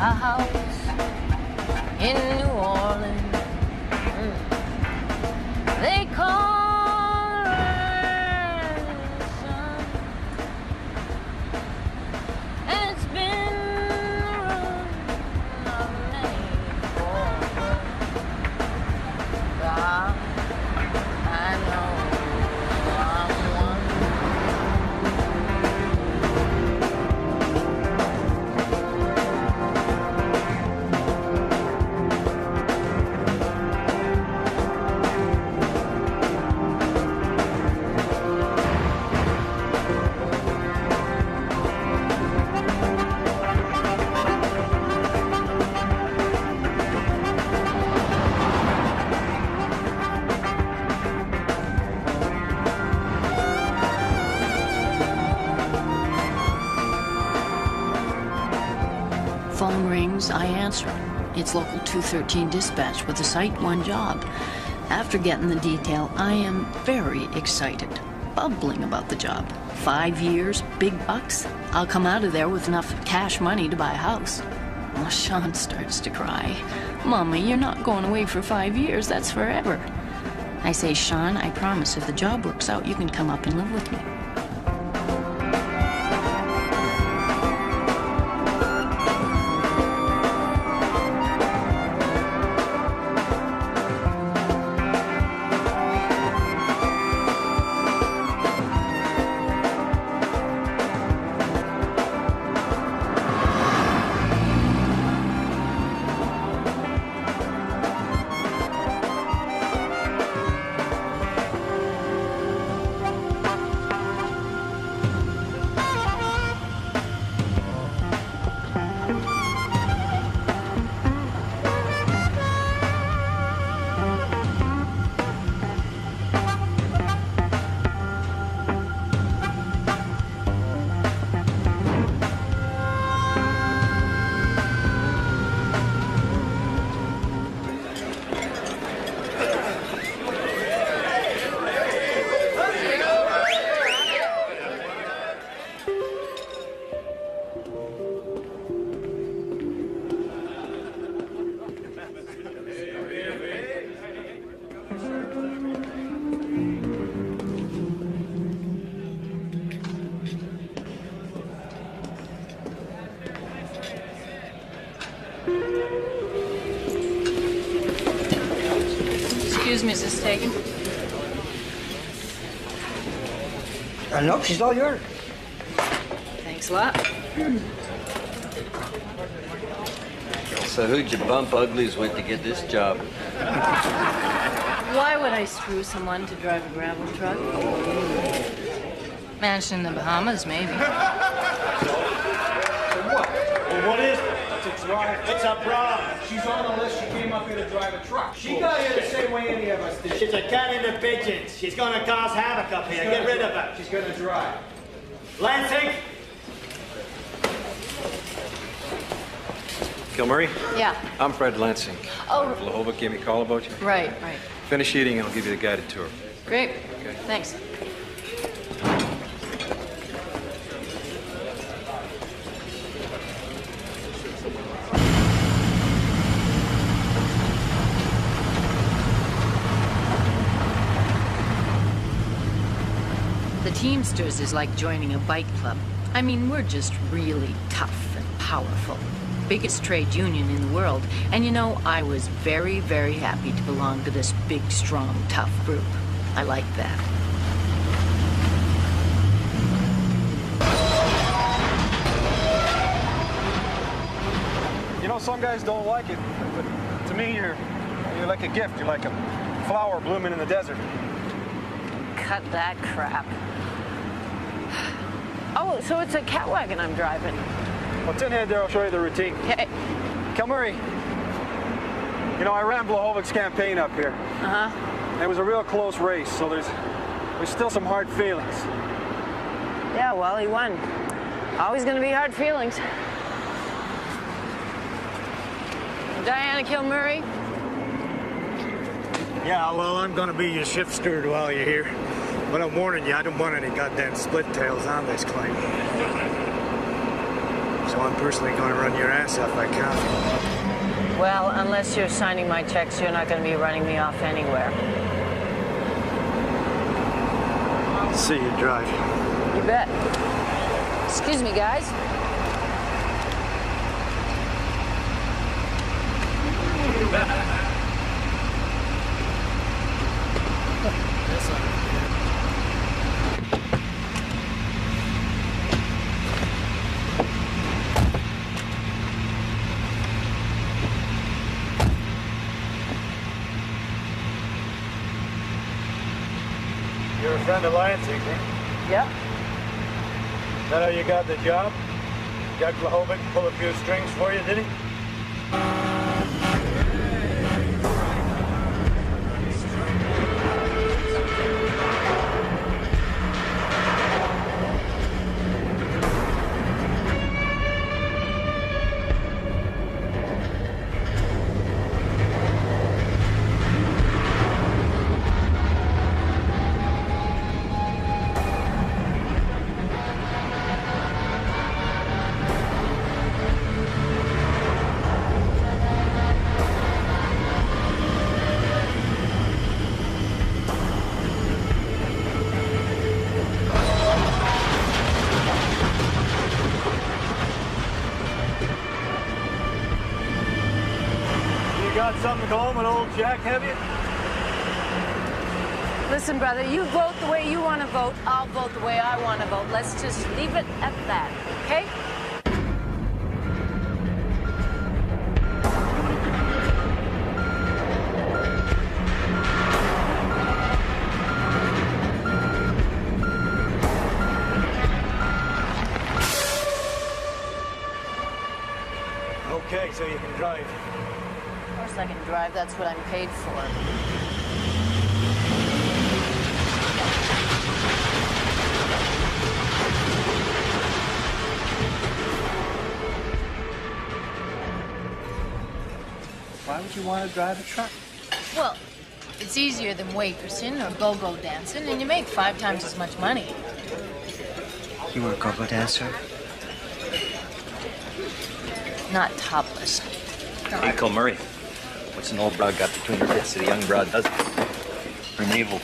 a house in New Orleans. They call her the sun, and it's been the ruin of many poor. God, I know I'm one. Phone rings, I answer. It's local 213 dispatch with a Site 1 job. After getting the detail, I am very excited, bubbling about the job. 5 years, big bucks. I'll come out of there with enough cash money to buy a house. Well, Sean starts to cry. Mommy, you're not going away for 5 years. That's forever. I say, Sean, I promise if the job works out, you can come up and live with me. Excuse me, is this taken? Nope, she's all yours. Thanks a lot. So who'd you bump uglies with to get this job? Why would I screw someone to drive a gravel truck? Mansion in the Bahamas, maybe. So what? Well, what is it? It's a drive. It's a broad. She's on the list. She came up here to drive a truck. She got here the same way any of us did. She's a cat in the pigeons. She's gonna cause havoc up here. Get rid of her. She's gonna drive. Lansing? Kilmury? Yeah. I'm Fred Lansing. Oh. Blahovic gave me a call about you. Right. Finish eating and I'll give you the guided tour. Great. Okay. Thanks. The Teamsters is like joining a bike club. I mean, we're just really tough and powerful. Biggest trade union in the world. And you know, I was very, very happy to belong to this big, strong, tough group. I like that. You know, some guys don't like it, but to me, you're like a gift. You're like a flower blooming in the desert. Cut that crap. Oh, so it's a cat wagon I'm driving. Well, tin head there, I'll show you the routine. Okay. Kilmury, you know, I ran Blahovic's campaign up here. Uh-huh. And it was a real close race, so there's still some hard feelings. Yeah, well, he won. Always gonna be hard feelings. Diana Kilmury? Yeah, well, I'm gonna be your shift steward while you're here. But I'm warning you, I don't want any goddamn split tails on this claim. So I'm personally going to run your ass off by county. Well, unless you're signing my checks, you're not going to be running me off anywhere. See you drive. You bet. Excuse me, guys. You're a friend of Lansing, eh? Yep. Is that how you got the job? Got Glahovic pull a few strings for you, did he? Got something going with old Jack, have you? Listen, brother, you vote the way you want to vote. I'll vote the way I want to vote. Let's just leave it at that, okay? Okay, so you can drive. Of course I can drive. That's what I'm paid for. Why would you want to drive a truck? Well, it's easier than waitressing or go-go dancing, and you make 5 times as much money. You were a go-go dancer? Not topless. Hey, Kilmury, what's an old broad got between her tits that a young broad doesn't? Her navel.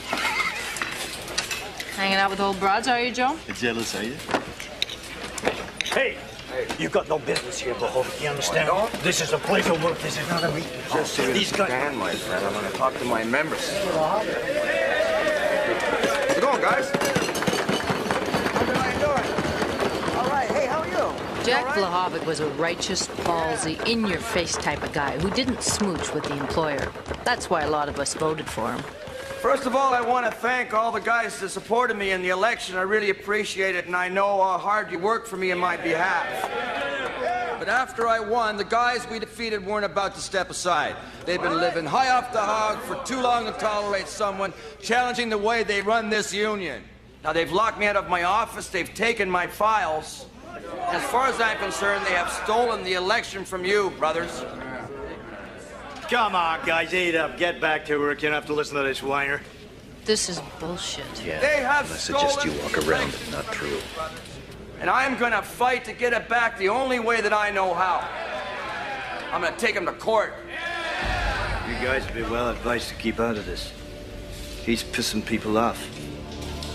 Hanging out with old broads, are you, Joe? Jealous, are you? Hey! You've got no business here, Glahovic, you understand? This is a place of work, this is not a meeting. Just so you understand, my friend, I'm going to talk to my members. How's it going, guys? How you doing? All right, hey, how are you? Jack Glahovic was a righteous, ballsy, in-your-face type of guy who didn't smooch with the employer. That's why a lot of us voted for him. First of all, I want to thank all the guys that supported me in the election. I really appreciate it, and I know how hard you worked for me in my behalf. But after I won, the guys we defeated weren't about to step aside. They've been living high off the hog for too long to tolerate someone challenging the way they run this union. Now, they've locked me out of my office, they've taken my files. As far as I'm concerned, they have stolen the election from you, brothers. Come on, guys, eat up. Get back to work. You don't have to listen to this whiner. This is bullshit. Yeah, They have I suggest you stolen walk the around election, it, not through it. and I'm gonna fight to get it back the only way that I know how. I'm gonna take him to court. You guys would be well advised to keep out of this. He's pissing people off.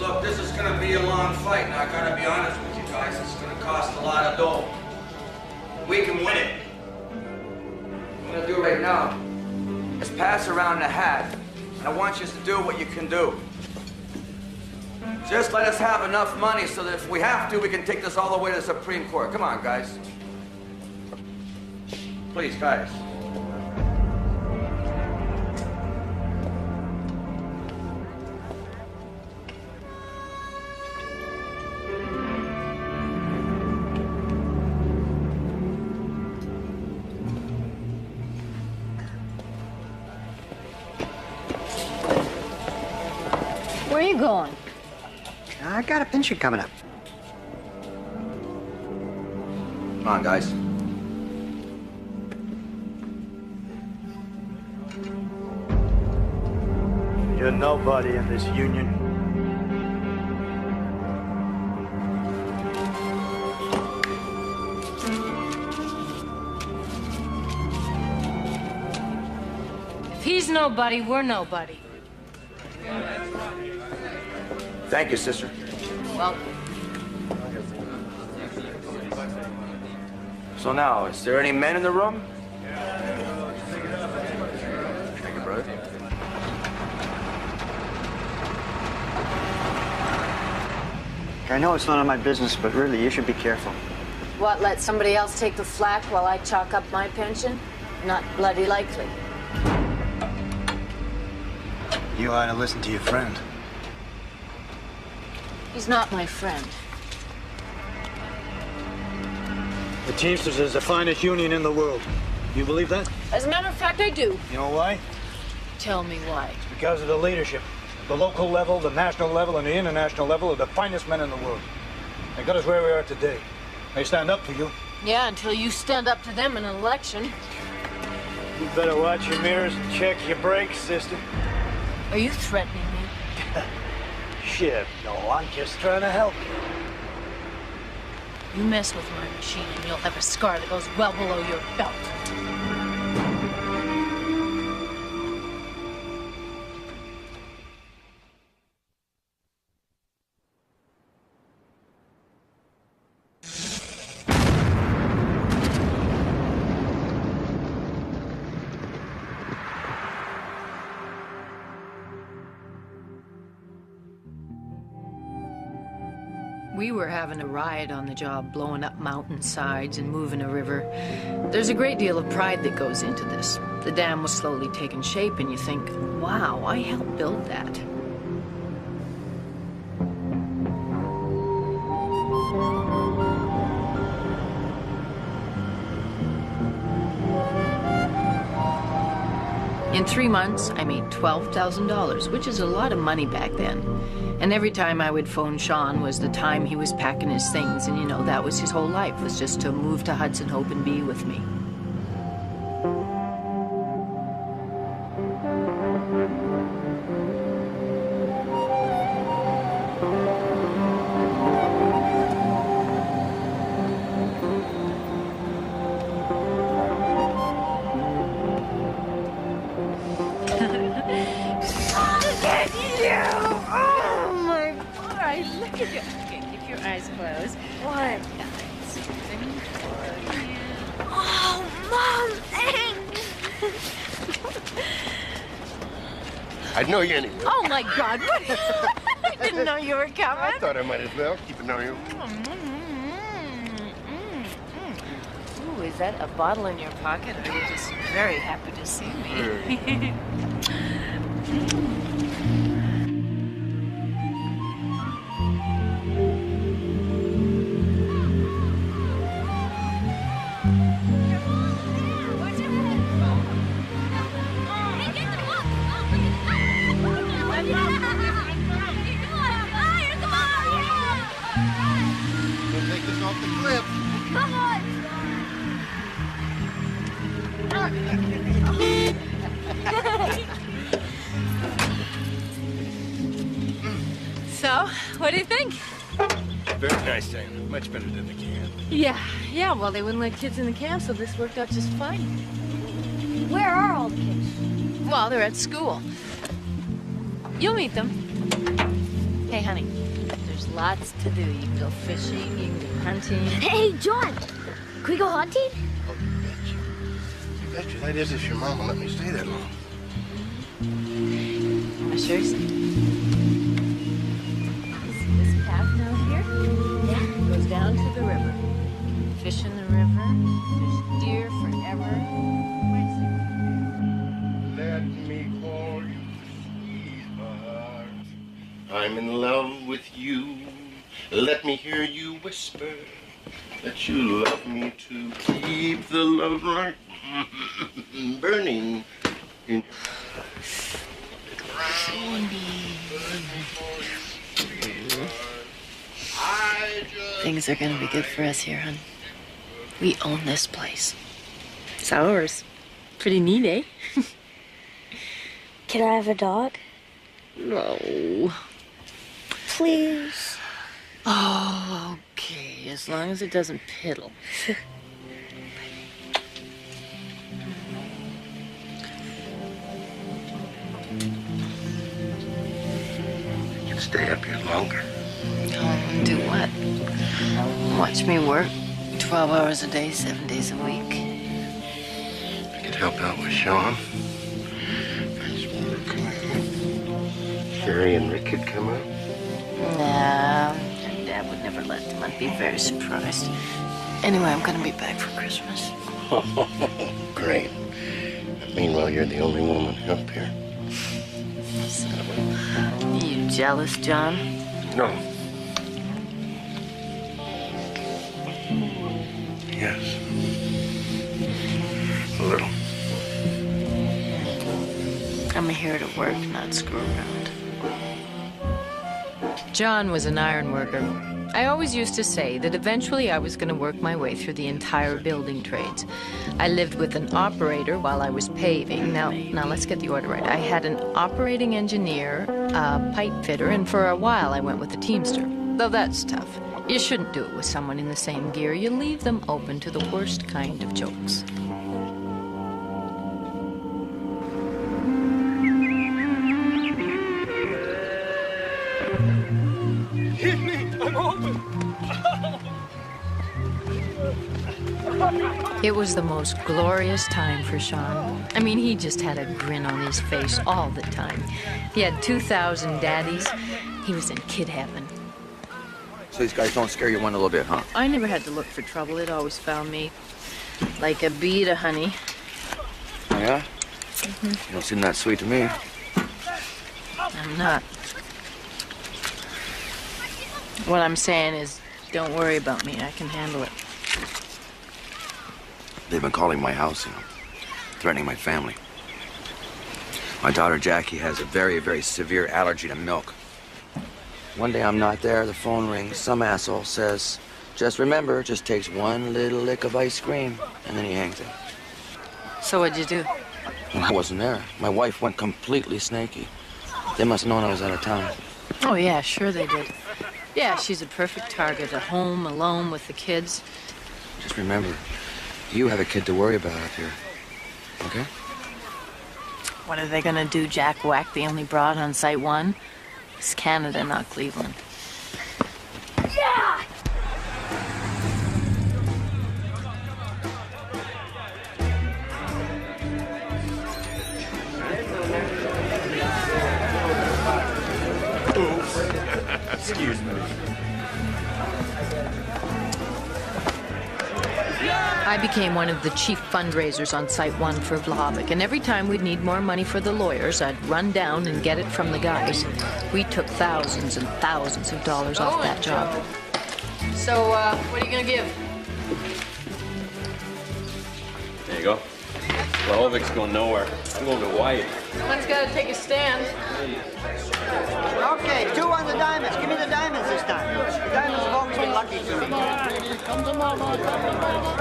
Look, this is gonna be a long fight, and I gotta be honest with you guys. It's gonna cost a lot of dough. We can win it. I'm gonna do it right now. Let's pass around the hat, and I want you to do what you can do. Just let us have enough money so that if we have to, we can take this all the way to the Supreme Court. Come on, guys. Please, guys. Where are you going? I got a pension coming up. Come on, guys. You're nobody in this union. He's nobody, we're nobody. Thank you, sister. Well, So now, is there any men in the room? Thank you, brother. I know it's none of my business, but really, you should be careful. what, let somebody else take the flak while I chalk up my pension? Not bloody likely. You ought to listen to your friend. He's not my friend. The Teamsters is the finest union in the world. You believe that? As a matter of fact, I do. You know why? Tell me why. It's because of the leadership. The local level, the national level, and the international level are the finest men in the world. They got us where we are today. They stand up for you. Yeah, until you stand up to them in an election. You better watch your mirrors and check your brakes, sister. Are you threatening me? Shit, no, I'm just trying to help you. You mess with my machine and you'll have a scar that goes well below your belt. We were having a riot on the job, blowing up mountainsides and moving a river. There's a great deal of pride that goes into this. The dam was slowly taking shape, and you think, wow, I helped build that. In 3 months, I made $12,000, which is a lot of money back then. And every time I would phone Sean was the time he was packing his things, and you know, that was his whole life, was just to move to Hudson Hope and be with me. I'd know you anyway. Oh my God, what? I didn't know you were coming. I thought I might as well keep an eye on you. Ooh, is that a bottle in your pocket, or are you just very happy to see me? So, what do you think? Very nice, Diana. Much better than the can. Yeah, well, they wouldn't let kids in the camp, so this worked out just fine. Where are all the kids? Well, they're at school. You'll meet them. Hey, honey, there's lots to do. You can go fishing, you can go hunting. Hey, John, can we go hunting? Oh, you betcha. You betcha. That is if your mom will let me stay that long. I sure see. This path down here? Yeah. Goes down to the river. Fish in the river. There's deer forever. Let me call you sweetheart. I'm in love with you. Let me hear you whisper that you love me to keep the love light burning in Things are gonna be good for us here, hon. We own this place. It's ours. Pretty neat, eh? Can I have a dog? No. Please. Oh, okay. As long as it doesn't piddle. stay up here longer. Oh, do what? Watch me work 12 hours a day, 7 days a week. I could help out with Sean. Nice work. Sherry and Rick could come up. Nah, her dad would never let them. I'd be very surprised. Anyway, I'm gonna be back for Christmas. Great. Meanwhile, you're the only woman up here. So, you jealous, John? No. Yes. A little. I'm here to work, not screw around. John was an iron worker. I always used to say that eventually I was going to work my way through the entire building trades. I lived with an operator while I was paving. Now let's get the order right. I had an operating engineer, a pipe fitter, and for a while I went with a teamster. Though that's tough. You shouldn't do it with someone in the same gear. You leave them open to the worst kind of jokes. Hit me! I'm open! It was the most glorious time for Sean. I mean, he just had a grin on his face all the time. He had 2,000 daddies. He was in kid heaven. So these guys don't scare you one little bit, huh? I never had to look for trouble. It always found me. Like a bee to honey. Oh, yeah? You don't seem that sweet to me. I'm not. What I'm saying is, don't worry about me. I can handle it. They've been calling my house, threatening my family. My daughter Jackie has a very, very severe allergy to milk. One day I'm not there, the phone rings, some asshole says, just remember, just takes one little lick of ice cream, and then he hangs it. So what'd you do? Well, I wasn't there. My wife went completely snaky. They must have known I was out of town. Oh, yeah, sure they did. Yeah, she's a perfect target, at home, alone with the kids. Just remember, you have a kid to worry about up here, okay? What are they gonna do, Jack Whack, the only broad on Site 1? It's Canada, not Cleveland. Yeah! Excuse me. I became one of the chief fundraisers on Site 1 for Vlahovic, and every time we'd need more money for the lawyers, I'd run down and get it from the guys. We took thousands and thousands of dollars off that job. So, what are you gonna give? There you go. Vlahovic's going nowhere. I'm going to Hawaii. Someone's gotta take a stand. Okay, 2 on the diamonds. Give me the diamonds this time. The diamonds have always been lucky for me. Come to mama, come to mama.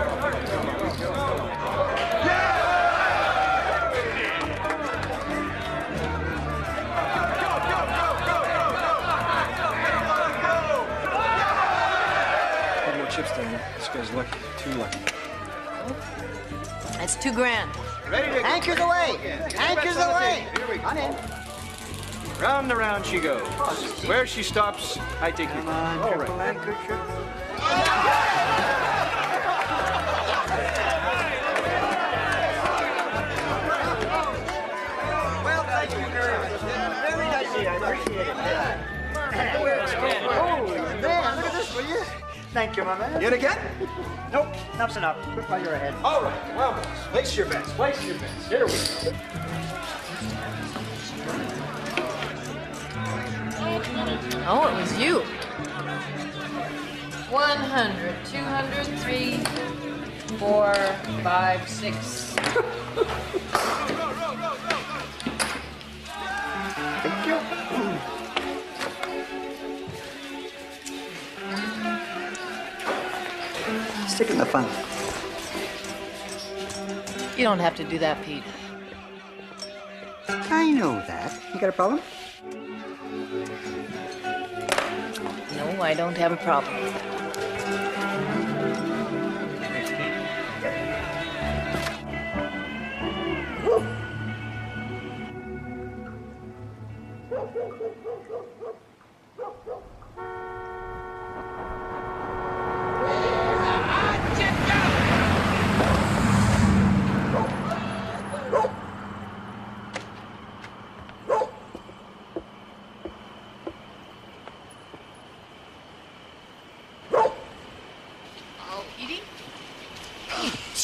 Put more chips down there. This guy's lucky. Too lucky. That's $2,000. Ready to anchors away! Anchors away! I'm in. Round and around she goes. Where she stops, I take you. Come on, triple anchor, Well, thank you very nice of you. I appreciate it. Holy man, look at this, will you? Thank you, my man. Yet again? Nope, enough's enough. Quit while you're ahead. All right, well, boys, place your bets, place your bets. Here we go. Oh, it was you. 100, 200, 3, 4, 5, 6. Thank you. Stick in the fun. You don't have to do that, Pete. I know that. You got a problem? No, I don't have a problem.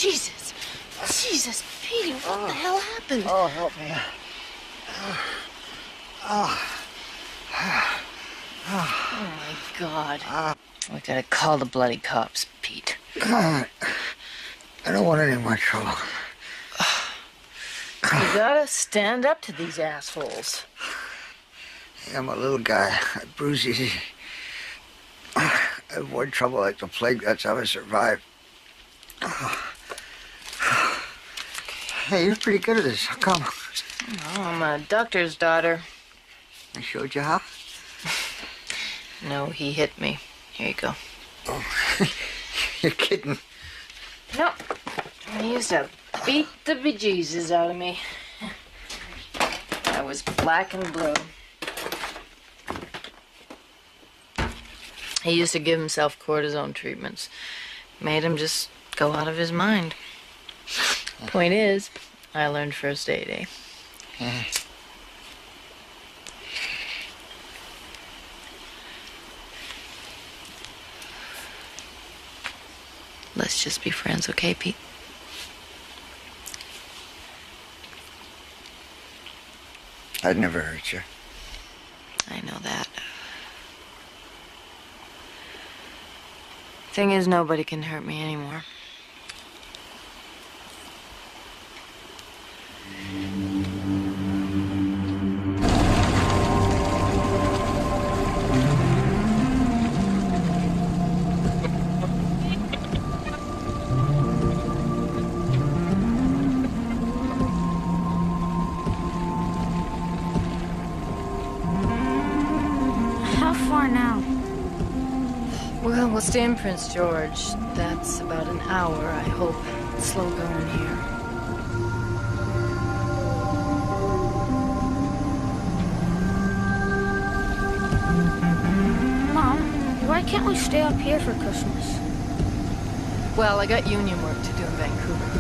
Jesus. Jesus, Pete, what the hell happened? Oh, help me. Oh, my God. We gotta call the bloody cops, Pete. I don't want any more trouble. You gotta stand up to these assholes. I'm a little guy. I bruise easy. I avoid trouble like the plague. That's how I survive. Hey, you're pretty good at this. How come? Oh, I'm a doctor's daughter. I showed you how? No, he hit me. Here you go. Oh, you're kidding. No, he used to beat the bejesus out of me. I was black and blue. He used to give himself cortisone treatments. Made him just go out of his mind. Point is, I learned first aid, eh? Let's just be friends, okay, Pete? I'd never hurt you. I know that. Thing is, nobody can hurt me anymore. How far now? Well, we'll stay in Prince George. That's about an hour, I hope. It's slow going here. Mom, why can't we stay up here for Christmas? Well, I got union work to do in Vancouver.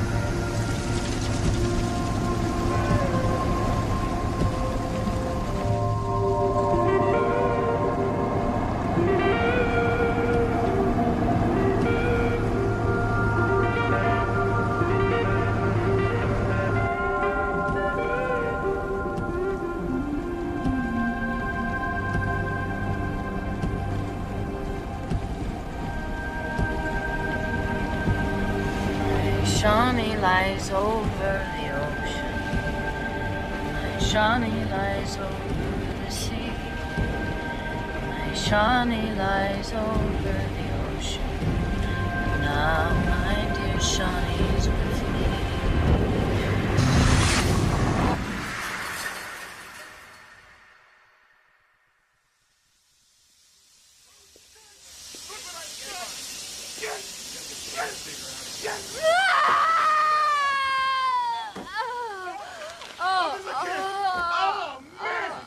Shawnee lies over the ocean. My Shawnee lies over the sea. My Shawnee lies over the ocean. Now my dear Shawnee's with me.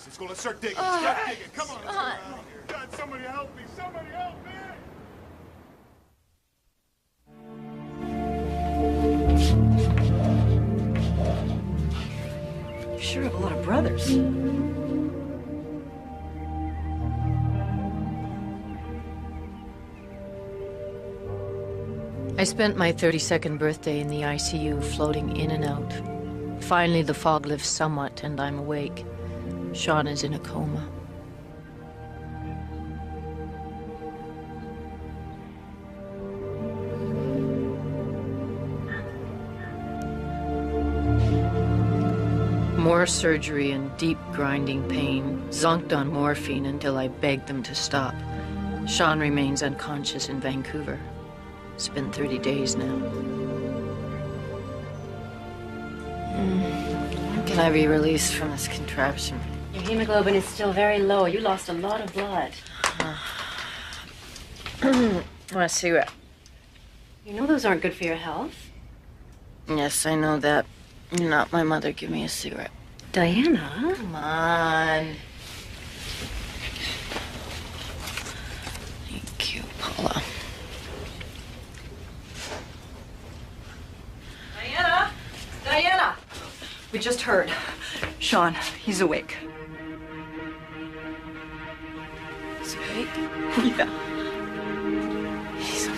Let's go. Let's start digging. Start digging. Come on. Let's go around here. God, somebody help me. Somebody help me. You sure have a lot of brothers. I spent my 32nd birthday in the ICU, floating in and out. Finally, the fog lifts somewhat, and I'm awake. Sean is in a coma. More surgery and deep grinding pain, zonked on morphine until I begged them to stop. Sean remains unconscious in Vancouver. It's been 30 days now. When can I be released from this contraption? Your hemoglobin is still very low. You lost a lot of blood. Want a cigarette? You know those aren't good for your health. Yes, I know that. You're not my mother. Give me a cigarette. Diana? Come on. Thank you, Paula. Diana! Diana! We just heard. Sean, he's awake. He's awake? Yeah. He's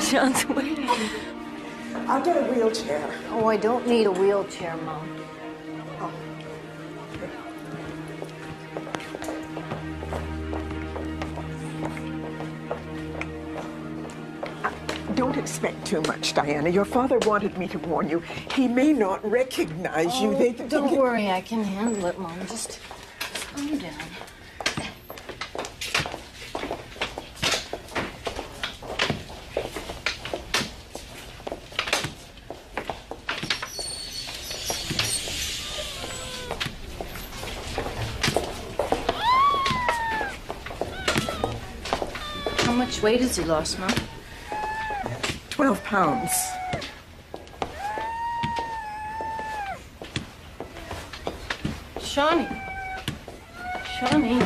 Sean's away. I'll get a wheelchair. Oh, I don't need a wheelchair, Mom. Oh. Don't expect too much, Diana. Your father wanted me to warn you. He may not recognize you. Don't worry, I can handle it, Mom. Just calm down. How much weight has he lost, Mom? 12 pounds. Shawnee. Shawnee.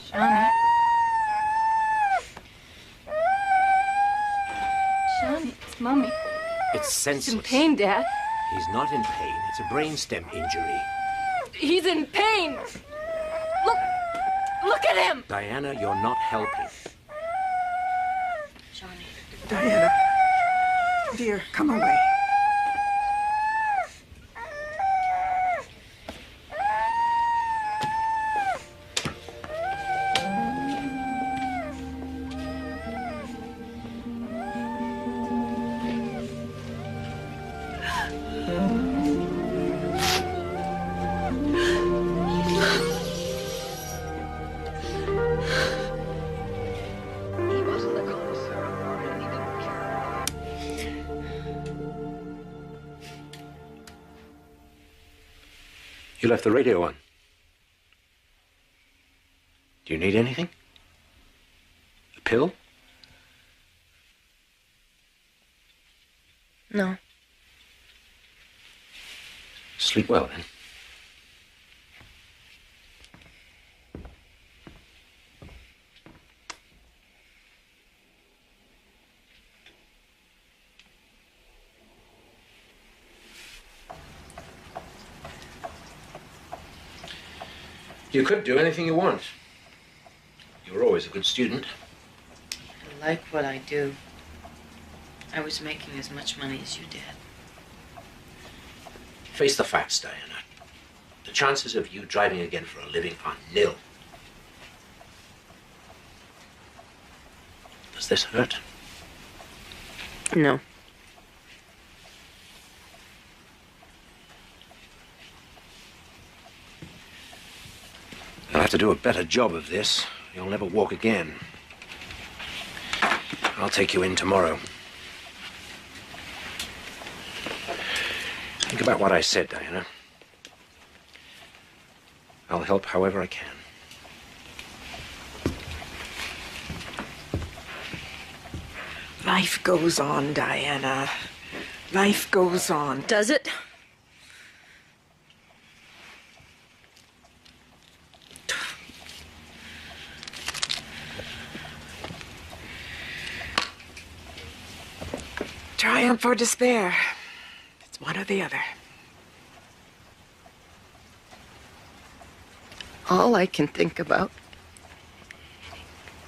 Shawnee. Shawnee, it's Mommy. It's senseless. He's in pain, Dad. He's not in pain. It's a brainstem injury. He's in pain. Look at him. Diana, you're not helping. Shawnee. Diana. Dear, come away. You left the radio on. Do you need anything? A pill? No. Sleep well, then. You could do anything you want. You were always a good student. I like what I do. I was making as much money as you did. Face the facts, Diana. The chances of you driving again for a living are nil. Does this hurt? No. You'll have to do a better job of this. You'll never walk again. I'll take you in tomorrow. Think about what I said, Diana. I'll help however I can. Life goes on, Diana. Life goes on. Does it? Triumph or despair. It's one or the other. All I can think about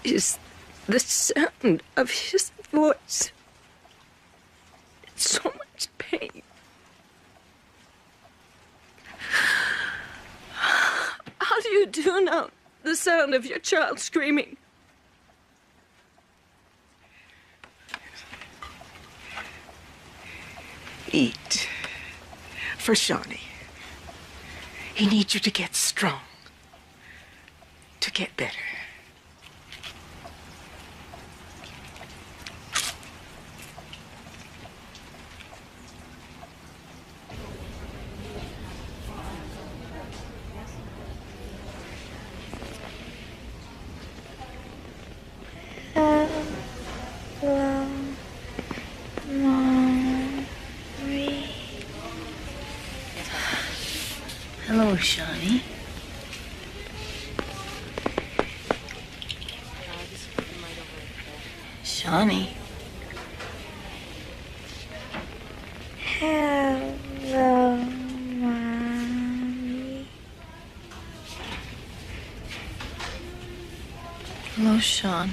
is the sound of his voice. It's so much pain. How do you tune out the sound of your child screaming? Eat. For Shawnee. He needs you to get strong. To get better. Hello, Shawnee. Shawnee. Hello, Mommy. Hello, Sean.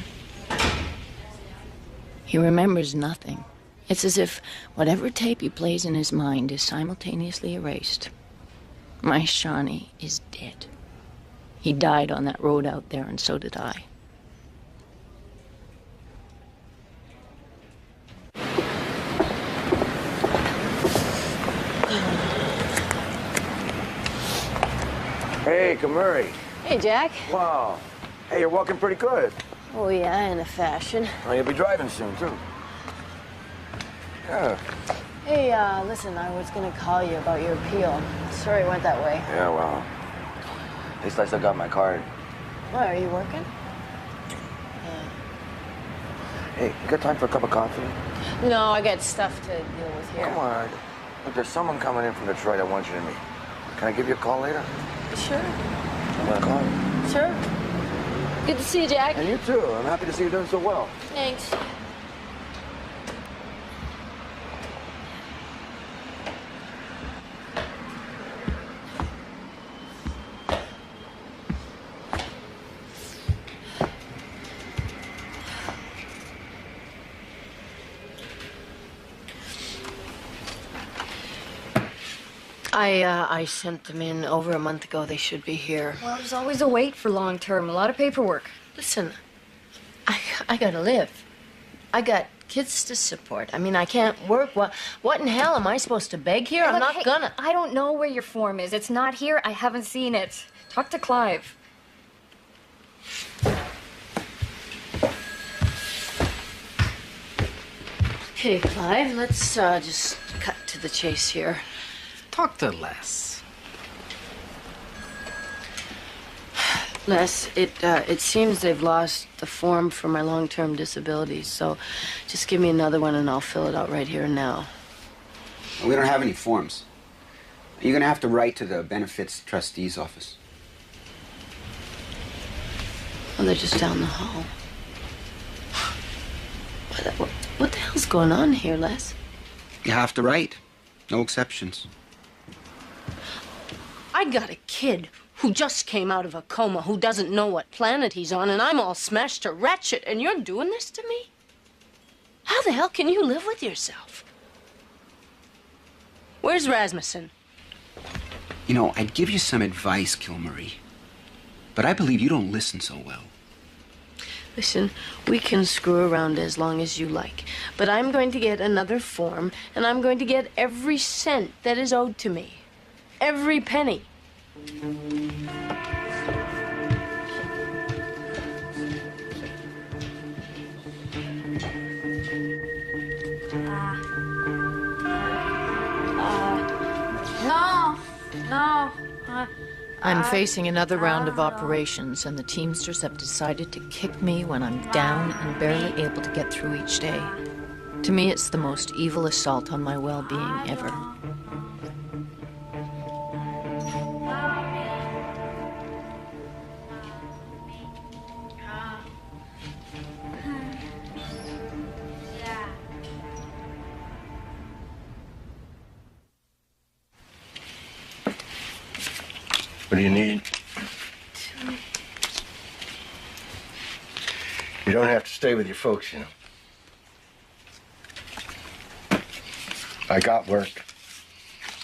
He remembers nothing. It's as if whatever tape he plays in his mind is simultaneously erased. My Shawnee is dead. He died on that road out there, and so did I. Hey, Kilmury. Hey, Jack. Wow. Hey, you're walking pretty good. Oh, yeah, in a fashion. Oh, you'll be driving soon, too. Yeah. Hey, listen, I was gonna call you about your appeal. Sorry it went that way. Yeah, well, at least I still got my card. What, are you working? Hey, you got time for a cup of coffee? No, I got stuff to deal with here. Come on. Look, there's someone coming in from Detroit I want you to meet. Can I give you a call later? Sure. I'm gonna call you. Sure. Good to see you, Jack. And you too. I'm happy to see you doing so well. Thanks. I sent them in over a month ago. They should be here. Well, there's always a wait for long term. A lot of paperwork. Listen, I gotta live. I got kids to support. I mean, I can't work. What in hell am I supposed to beg here? I'm not gonna. I don't know where your form is. It's not here. I haven't seen it. Talk to Clive. Okay, Clive, let's just cut to the chase here. Talk to Les. Les, it seems they've lost the form for my long-term disability, so just give me another one and I'll fill it out right here and now. We don't have any forms. You're gonna have to write to the benefits trustee's office. Oh, they're just down the hall. What the hell's going on here, Les? You have to write. No exceptions. I got a kid who just came out of a coma, who doesn't know what planet he's on, and I'm all smashed to wretched, and you're doing this to me? How the hell can you live with yourself? Where's Rasmussen? You know, I'd give you some advice, Kilmury, but I believe you don't listen so well. Listen, we can screw around as long as you like, but I'm going to get another form, and I'm going to get every cent that is owed to me. Every penny. No. I'm facing another round of operations, and the Teamsters have decided to kick me when I'm down and barely able to get through each day. To me, it's the most evil assault on my well-being ever. What do you need? You don't have to stay with your folks, you know. I got work.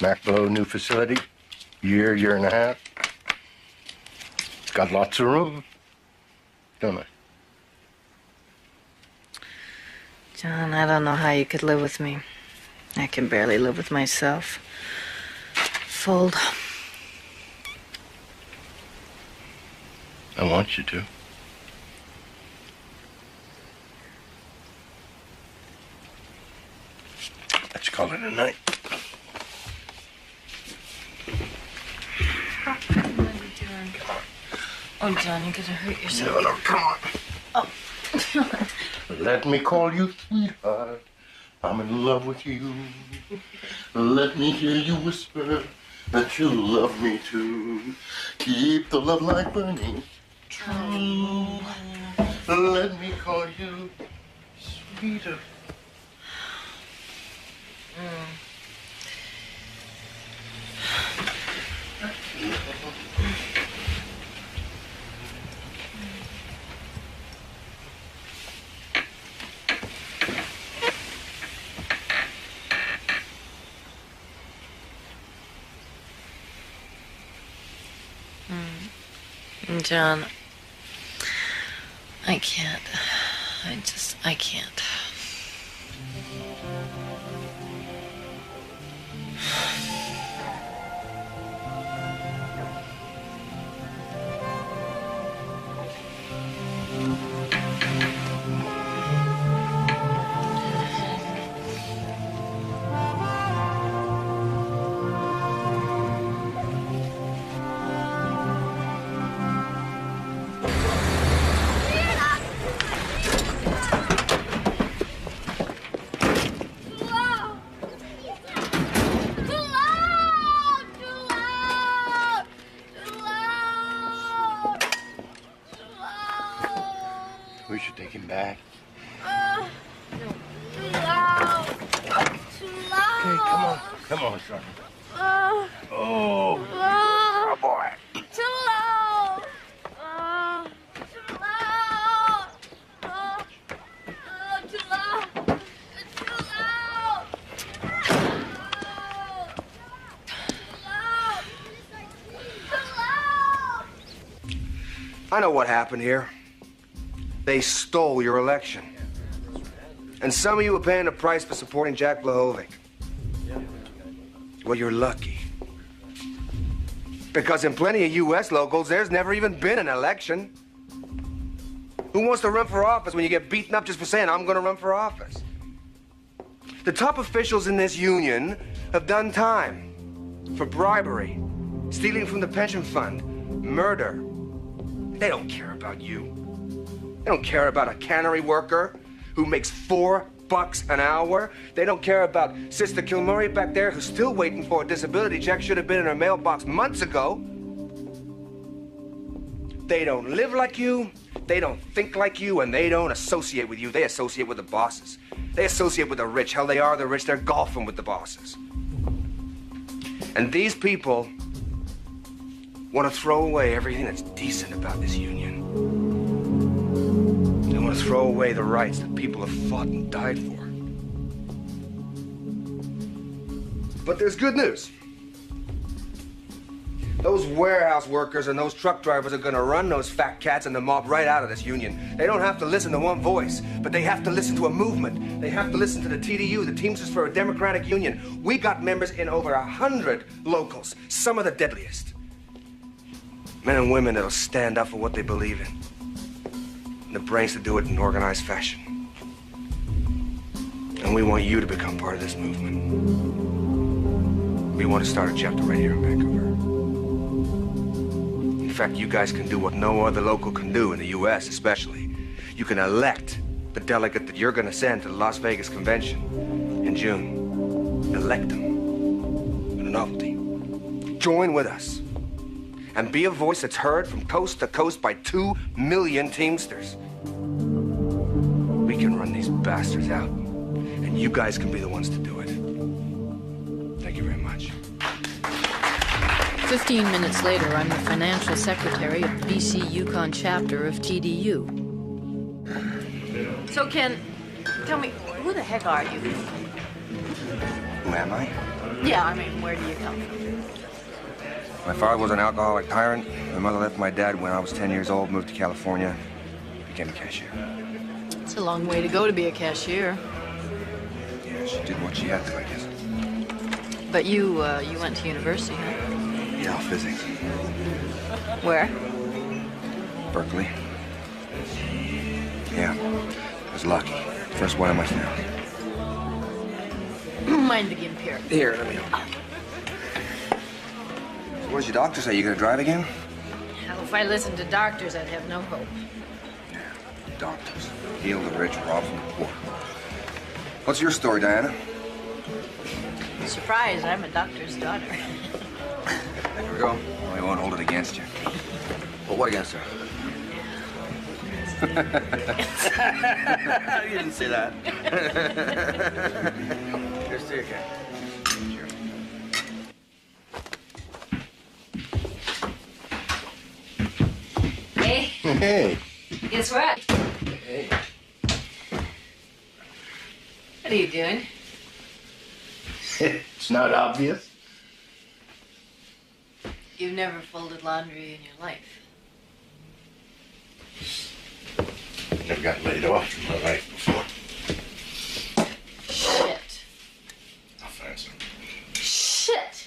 Mac below new facility. Year and a half. Got lots of room. Don't I? John, I don't know how you could live with me. I can barely live with myself. Fold. I want you to. Let's call it a night. What are you doing? Oh, John, you're gonna hurt yourself. No, come on. Oh. Let me call you sweetheart. I'm in love with you. Let me hear you whisper that you love me too. Keep the love light burning true. Let me call you sweetheart. John, I can't. I can't. We should take him back. Too loud. Too loud. Okay, come on. Come on, son. Oh, boy. Too loud. Too loud. Too loud. Too loud. I know what happened here. They stole your election. And some of you are paying the price for supporting Jack Blahovic. Well, you're lucky. Because in plenty of U.S. locals, there's never even been an election. Who wants to run for office when you get beaten up just for saying, I'm going to run for office? The top officials in this union have done time for bribery, stealing from the pension fund, murder. They don't care about you. They don't care about a cannery worker who makes $4 an hour. They don't care about Sister Kilmury back there who's still waiting for a disability check. Should have been in her mailbox months ago. They don't live like you. They don't think like you, and they don't associate with you. They associate with the bosses. They associate with the rich. Hell, they are the rich. They're golfing with the bosses. And these people want to throw away everything that's decent about this union. They want to throw away the rights that people have fought and died for. But there's good news. Those warehouse workers and those truck drivers are going to run those fat cats and the mob right out of this union. They don't have to listen to one voice, but they have to listen to a movement. They have to listen to the TDU, the Teamsters for a Democratic Union. We got members in over 100 locals, some of the deadliest. Men and women that'll stand up for what they believe in. And the brains to do it in organized fashion. And we want you to become part of this movement. We want to start a chapter right here in Vancouver. In fact, you guys can do what no other local can do in the U.S. especially. You can elect the delegate that you're going to send to the Las Vegas convention in June. Elect them. A novelty. Join with us. And be a voice that's heard from coast to coast by 2 million Teamsters. We can run these bastards out, and you guys can be the ones to do it. Thank you very much. 15 minutes later, I'm the financial secretary of the BC Yukon chapter of TDU. So, Ken, tell me, who the heck are you? Who am I? Yeah, I mean, where do you come from? My father was an alcoholic tyrant. My mother left my dad when I was 10 years old, moved to California, became a cashier. It's a long way to go to be a cashier. Yeah, she did what she had to, I guess. But you went to university, huh? Yeah, physics. Where? Berkeley. Yeah, I was lucky. First one in my family. Mind the gimp here. Here, let me help you. What does your doctor say? You gonna drive again? Hell, if I listened to doctors, I'd have no hope. Doctors. Heal the rich, rob from the poor. What's your story, Diana? Surprise, I'm a doctor's daughter. There we go. We won't hold it against you. Well, what against her? You didn't say that. Here's to you, Ken. Hey. Hey. Guess what? Hey. What are you doing? It's not obvious. You've never folded laundry in your life. Never got laid off in my life before. Shit. I'll find some. Shit.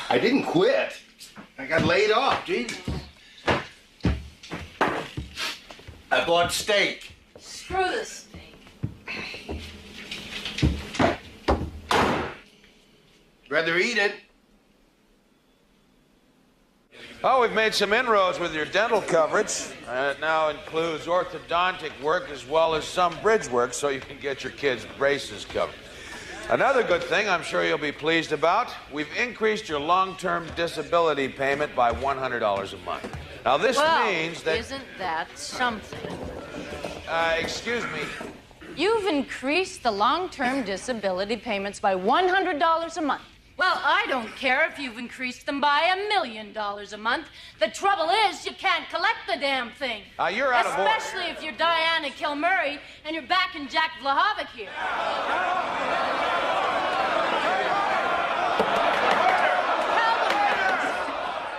I didn't quit. I got laid off, Jesus. I bought steak. Screw this thing. Rather eat it. Oh, we've made some inroads with your dental coverage. It now includes orthodontic work as well as some bridge work so you can get your kids' braces covered. Another good thing I'm sure you'll be pleased about, we've increased your long-term disability payment by $100 a month. Now this means that... Isn't that something? Excuse me. You've increased the long-term disability payments by $100 a month. Well, I don't care if you've increased them by $1 million a month. The trouble is, you can't collect the damn thing. You're out of order. Especially if you're Diana Kilmury and you're backing Jack Vlahovic here.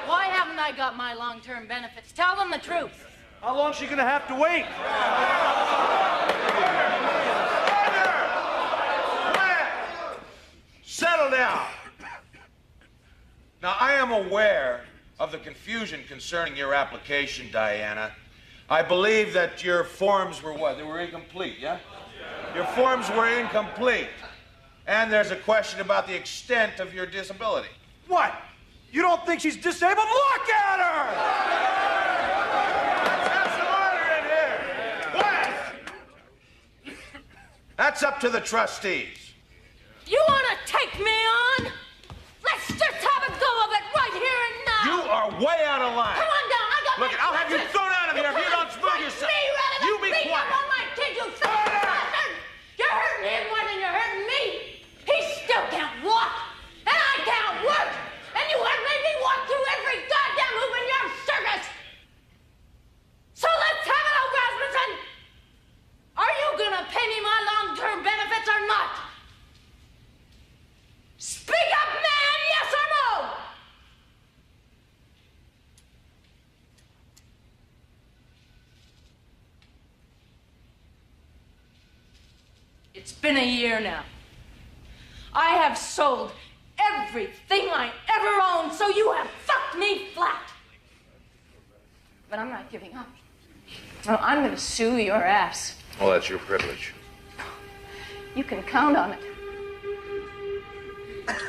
Why haven't I got my long-term benefits? Tell them the truth. How long's she gonna have to wait? Settle down. Now, I am aware of the confusion concerning your application, Diana. I believe that your forms were what? They were incomplete, yeah? Your forms were incomplete. And there's a question about the extent of your disability. What? You don't think she's disabled? Look at her! Let's have some order in here. What? That's up to the trustees. You want to take me on? Let's just have a go of it right here and now. You are way out of line. Come on down. I got Look, I'll have you thrown out of here if you don't smooth yourself. You be quiet. On my kid, you son of a bastard. You're hurting him more than you're hurting me. He still can't walk, and I can't work, and you have made me walk through every goddamn hoop in your circus. So let's have it out, Rasmussen. Are you gonna pay me my long-term benefits or not? Speak up, man, yes or no? It's been a year now. I have sold everything I ever owned, so you have fucked me flat. But I'm not giving up. No, I'm gonna sue your ass. Well, that's your privilege. You can count on it.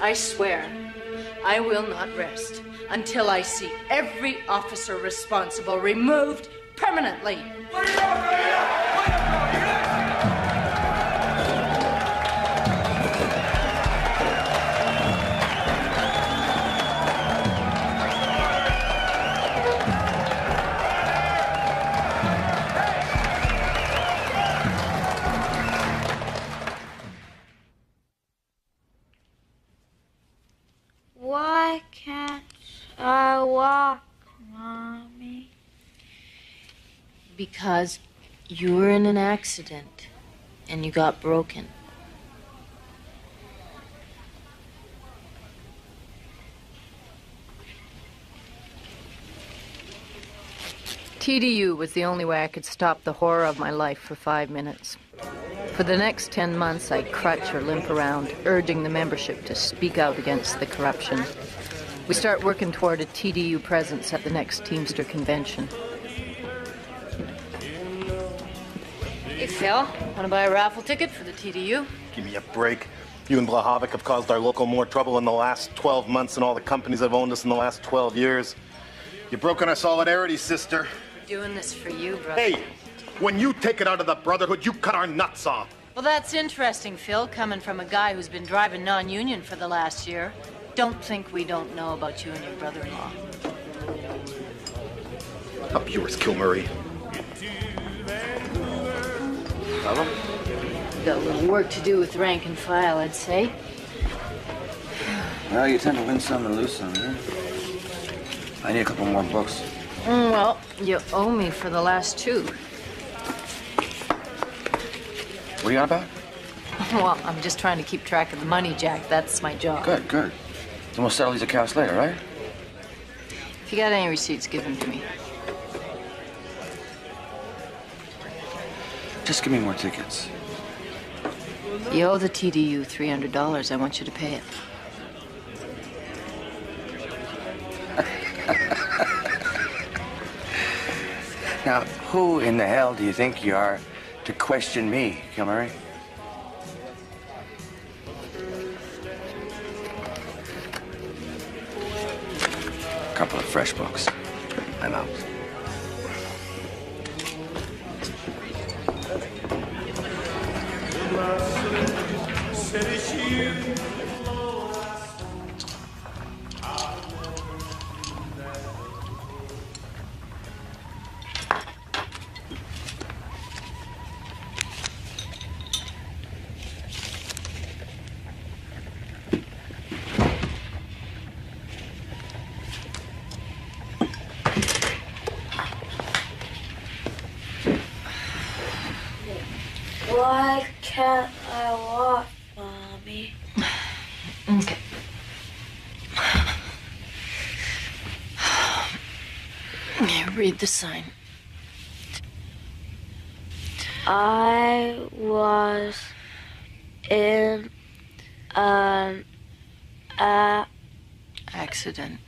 I swear, I will not rest until I see every officer responsible removed permanently. Why can't I walk, Mommy? Because you were in an accident and you got broken. TDU was the only way I could stop the horror of my life for 5 minutes. For the next 10 months, I'd crutch or limp around, urging the membership to speak out against the corruption. We start working toward a TDU presence at the next Teamster convention. Hey, Phil, want to buy a raffle ticket for the TDU? Give me a break. You and Vlahovic have caused our local more trouble in the last 12 months than all the companies that have owned us in the last 12 years. You've broken our solidarity, sister. Doing this for you, brother. Hey, when you take it out of the Brotherhood, you cut our nuts off. Well, that's interesting, Phil, coming from a guy who's been driving non-union for the last year. Don't think we don't know about you and your brother-in-law. Up yours, Kilmury. Problem? Got a little work to do with rank and file, I'd say. Well, you tend to win some and lose some, yeah? I need a couple more books. Well, you owe me for the last 2. What are you on about? Well, I'm just trying to keep track of the money, Jack. That's my job. Good, good. Then we'll settle these accounts later, right? If you got any receipts, give them to me. Just give me more tickets. You owe the TDU $300. I want you to pay it. Now, who in the hell do you think you are to question me, Kilmury? A couple of fresh books. I'm out. Why can't I walk, Mommy? Okay. Here, read the sign. I was in an accident.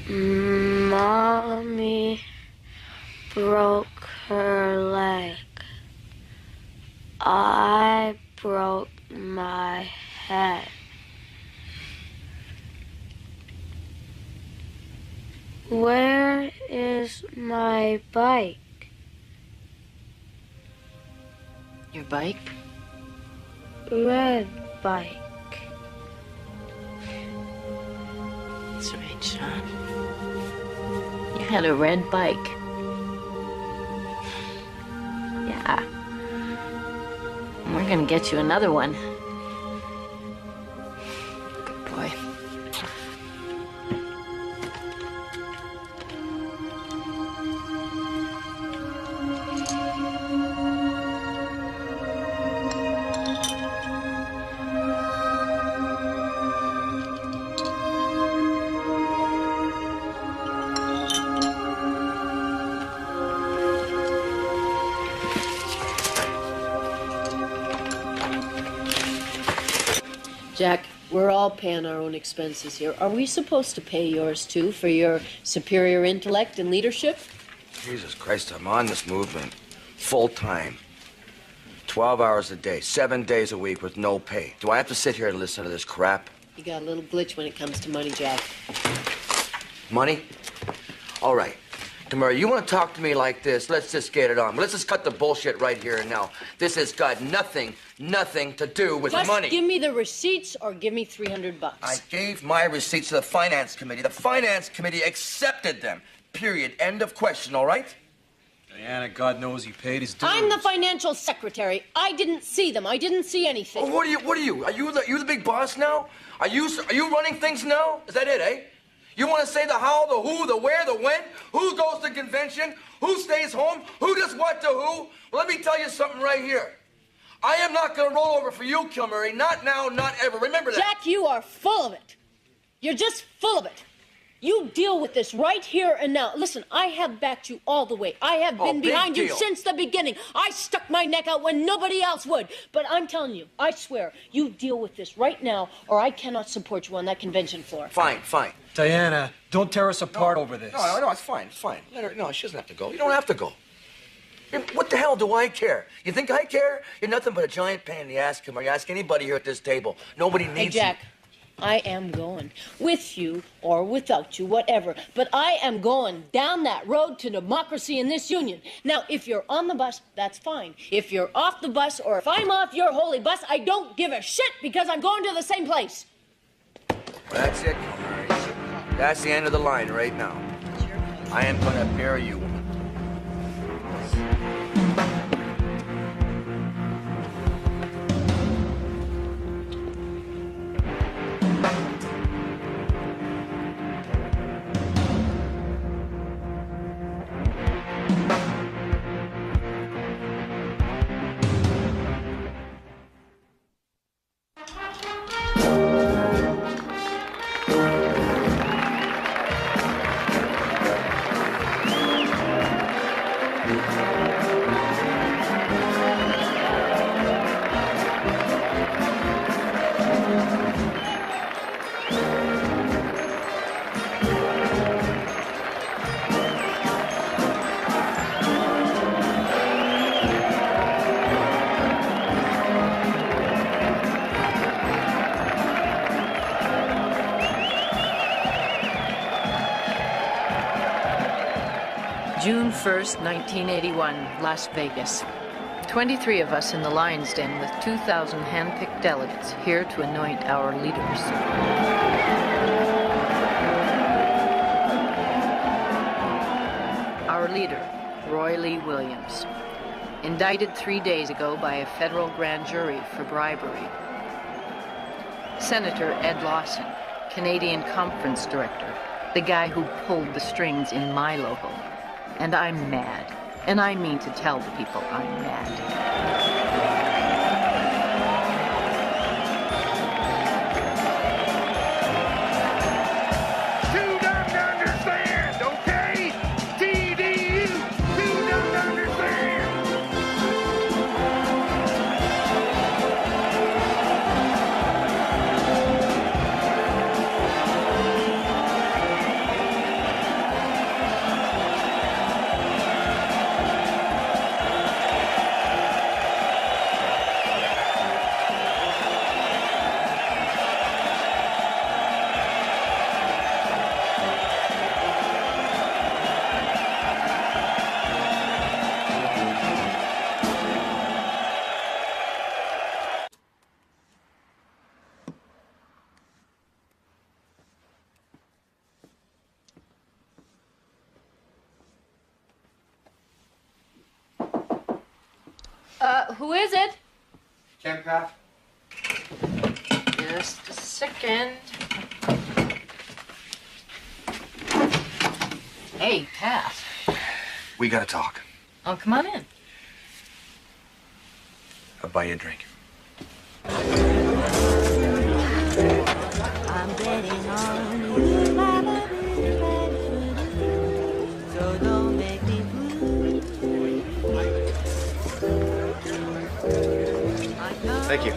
Mommy broke her leg. I broke my head. Where is my bike? Your bike? Red bike. That's right, Sean. You had a red bike. Yeah. We're gonna get you another one. Good boy. Jack, we're all paying our own expenses here. Are we supposed to pay yours too for your superior intellect and leadership? Jesus Christ, I'm on this movement full time. 12 hours a day, 7 days a week with no pay. Do I have to sit here and listen to this crap? You got a little glitch when it comes to money, Jack. Money? All right. Kilmury, you want to talk to me like this? Let's just get it on. Let's just cut the bullshit right here and now. This has got nothing to do with money. Just give me the receipts or give me $300. I gave my receipts to the finance committee. The finance committee accepted them. Period. End of question, all right? Diana, God knows he paid his dues. I'm the financial secretary. I didn't see them. I didn't see anything. Oh, what are you? Are you the big boss now? Are you running things now? Is that it, eh? You want to say the how, the who, the where, the when? Who goes to convention? Who stays home? Who does what to who? Well, let me tell you something right here. I am not going to roll over for you, Kilmury. Not now, not ever. Remember that. Jack, you are full of it. You're just full of it. You deal with this right here and now. Listen, I have backed you all the way. I have been behind you since the beginning. I stuck my neck out when nobody else would. But I'm telling you, I swear, you deal with this right now, or I cannot support you on that convention floor. Fine. Diana, don't tear us apart over this. No, it's fine. Let her. No, she doesn't have to go. You don't have to go. What the hell do I care? You think I care? You're nothing but a giant pain in the ass, Kilmury. You ask anybody here at this table. Nobody needs Hey, Jack. you. I am going, with you or without you, whatever. But I am going down that road to democracy in this union. Now, if you're on the bus, that's fine. If you're off the bus or if I'm off your holy bus, I don't give a shit because I'm going to the same place. Well, that's it, Kilmury. That's the end of the line right now. I am going to bury you. June 1st, 1981, Las Vegas. 23 of us in the lion's den with 2,000 hand-picked delegates here to anoint our leaders. Our leader, Roy Lee Williams, indicted 3 days ago by a federal grand jury for bribery. Senator Ed Lawson, Canadian Conference Director, the guy who pulled the strings in my local. And I'm mad. And I mean to tell the people I'm mad. Who is it? Ken Pat? Just a second. Hey, Pat. We gotta talk. Oh, come on in. I'll buy you a drink. I'm betting on you, so don't make me blue. Thank you.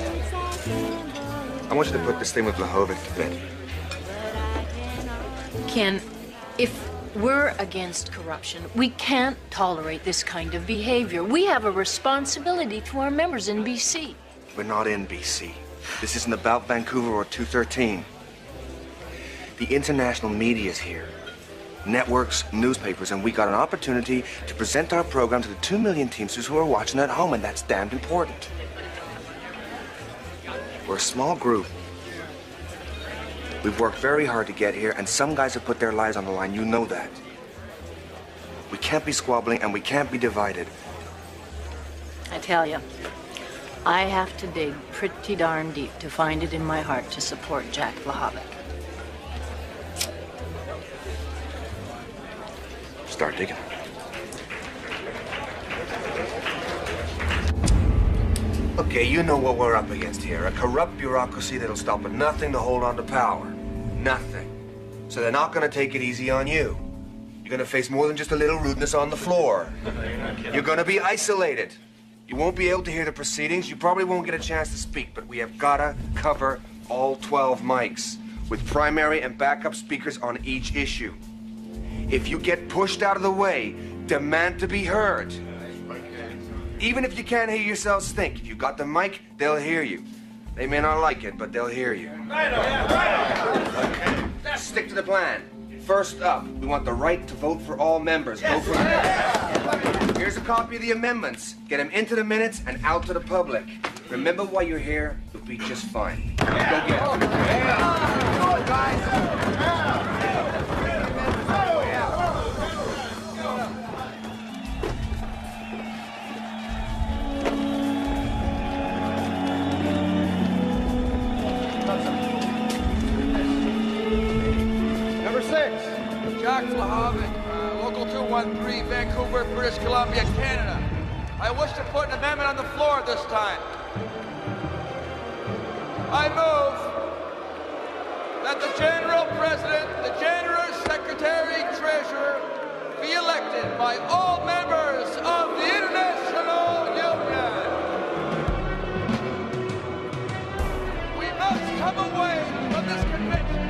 I want you to put this thing with Blahovic to bed. Ken, if we're against corruption, we can't tolerate this kind of behavior. We have a responsibility to our members in BC. We're not in BC. This isn't about Vancouver or 213. The international media is here. Networks, newspapers, and we got an opportunity to present our program to the 2 million Teamsters who are watching at home, and that's damned important. We're a small group. We've worked very hard to get here, and some guys have put their lives on the line. You know that. We can't be squabbling, and we can't be divided. I tell you, I have to dig pretty darn deep to find it in my heart to support Jack Blahovic. Start digging. Okay, you know what we're up against here. A corrupt bureaucracy that'll stop at nothing to hold on to power. Nothing. So they're not gonna take it easy on you. You're gonna face more than just a little rudeness on the floor. You're gonna be isolated. You won't be able to hear the proceedings. You probably won't get a chance to speak, but we have gotta cover all 12 mics with primary and backup speakers on each issue. If you get pushed out of the way, demand to be heard. Even if you can't hear yourselves think, if you got the mic, they'll hear you. They may not like it, but they'll hear you. Stick to the plan. First up, we want the right to vote for all members. Go for it. Here's a copy of the amendments. Get them into the minutes and out to the public. Remember why you're here. You'll be just fine. Go get them. Go, guys. Jack Blahovic, Local 213, Vancouver, British Columbia, Canada. I wish to put an amendment on the floor this time. I move that the General President, the General Secretary, Treasurer be elected by all members of the International Union. We must come away from this convention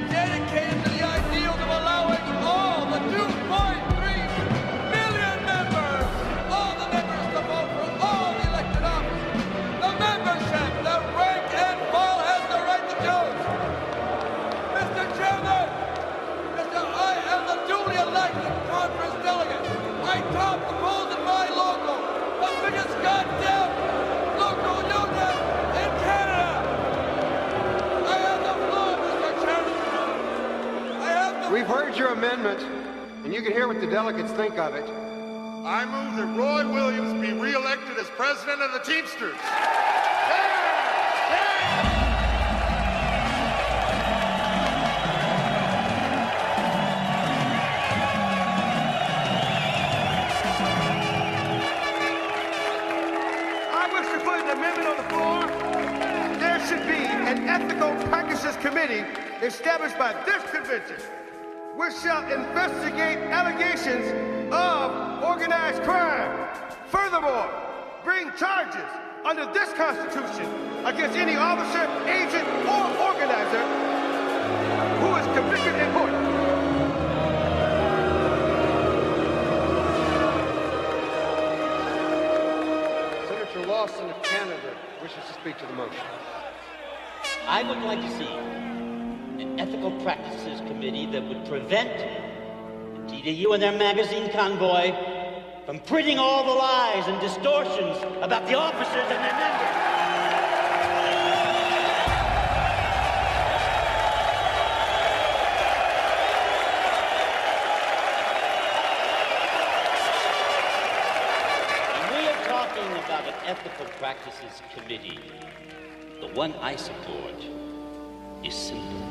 dedicated to the ideals of allowing all the 2.3 million members, all the members to vote for all the elected officers. The membership, the rank and file has the right to choose. Mr. Chairman, I am the duly elected conference delegate. my top, the polls in my local, the biggest goddamn local union in Canada. I have the floor, Mr. Chairman. I have the... We've heard your amendment, and you can hear what the delegates think of it. I move that Roy Williams be re-elected as president of the Teamsters. I wish to put an amendment on the floor. There should be an ethical practices committee established by this convention, which shall investigate allegations of organized crime. Furthermore, bring charges under this Constitution against any officer, agent, or organizer who is convicted in court. Senator Lawson of Canada wishes to speak to the motion. I would like to see an ethical practices committee that would prevent the TDU and their magazine convoy from printing all the lies and distortions about the officers and their members. When we are talking about an ethical practices committee, the one I support is simple.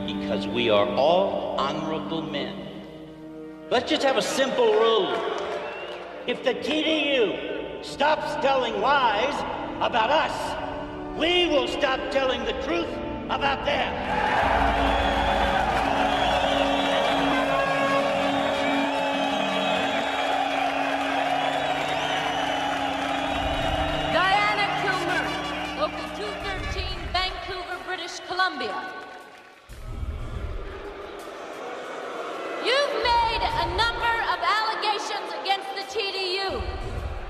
Because we are all honorable men. Let's just have a simple rule. If the TDU stops telling lies about us, we will stop telling the truth about them. Diana Kilmury, Local 213, Vancouver, British Columbia. You've made a number of allegations against the TDU,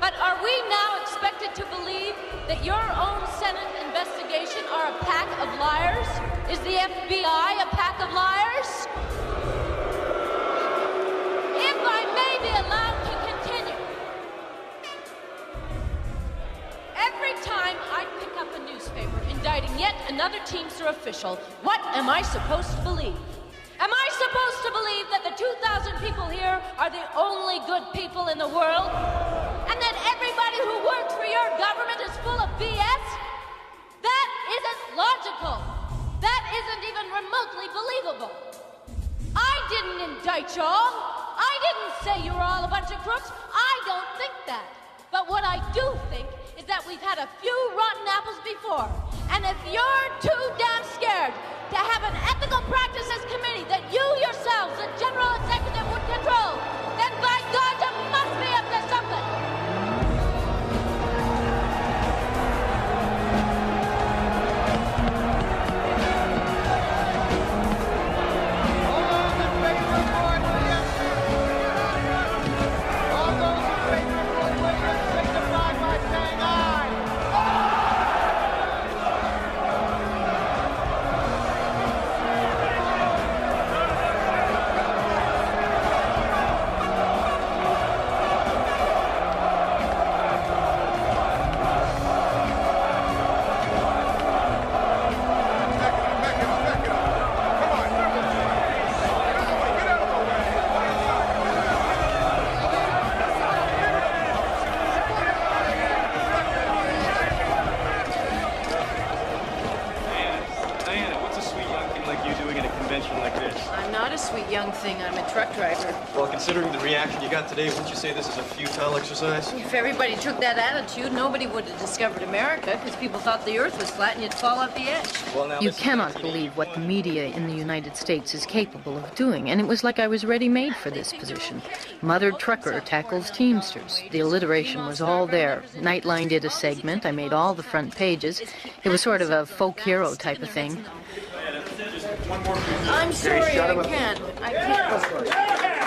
but are we now expected to believe that your own Senate investigation are a pack of liars? Is the FBI a pack of liars? If I may be allowed to continue, every time I pick up a newspaper indicting yet another Teamster official, what am I supposed to believe? Am I supposed to believe that the 2,000 people here are the only good people in the world? And that everybody who works for your government is full of BS? That isn't logical. That isn't even remotely believable. I didn't indict y'all. I didn't say you were all a bunch of crooks. I don't think that. But what I do think is that we've had a few rotten apples before. And if you're too damn scared to have an ethical practices committee that you yourselves, the general executive, would control, then by God, you must be up to something. All those in favor of Roy Williams signify by saying aye. Diana, what's a sweet young thing like you doing at a convention like this? I'm not a sweet young thing. I'm a truck driver. Well, considering the reaction you got today, wouldn't you say this is a futile exercise? If everybody took that attitude, nobody would have discovered America because people thought the earth was flat and you'd fall off the edge. Well, now You listen, cannot believe what the media in the United States is capable of doing, and it was like I was ready-made for this position. Mother Trucker tackles Teamsters. The alliteration was all there. Nightline did a segment. I made all the front pages. It was sort of a folk hero type of thing. I'm sorry, I can't. I can't.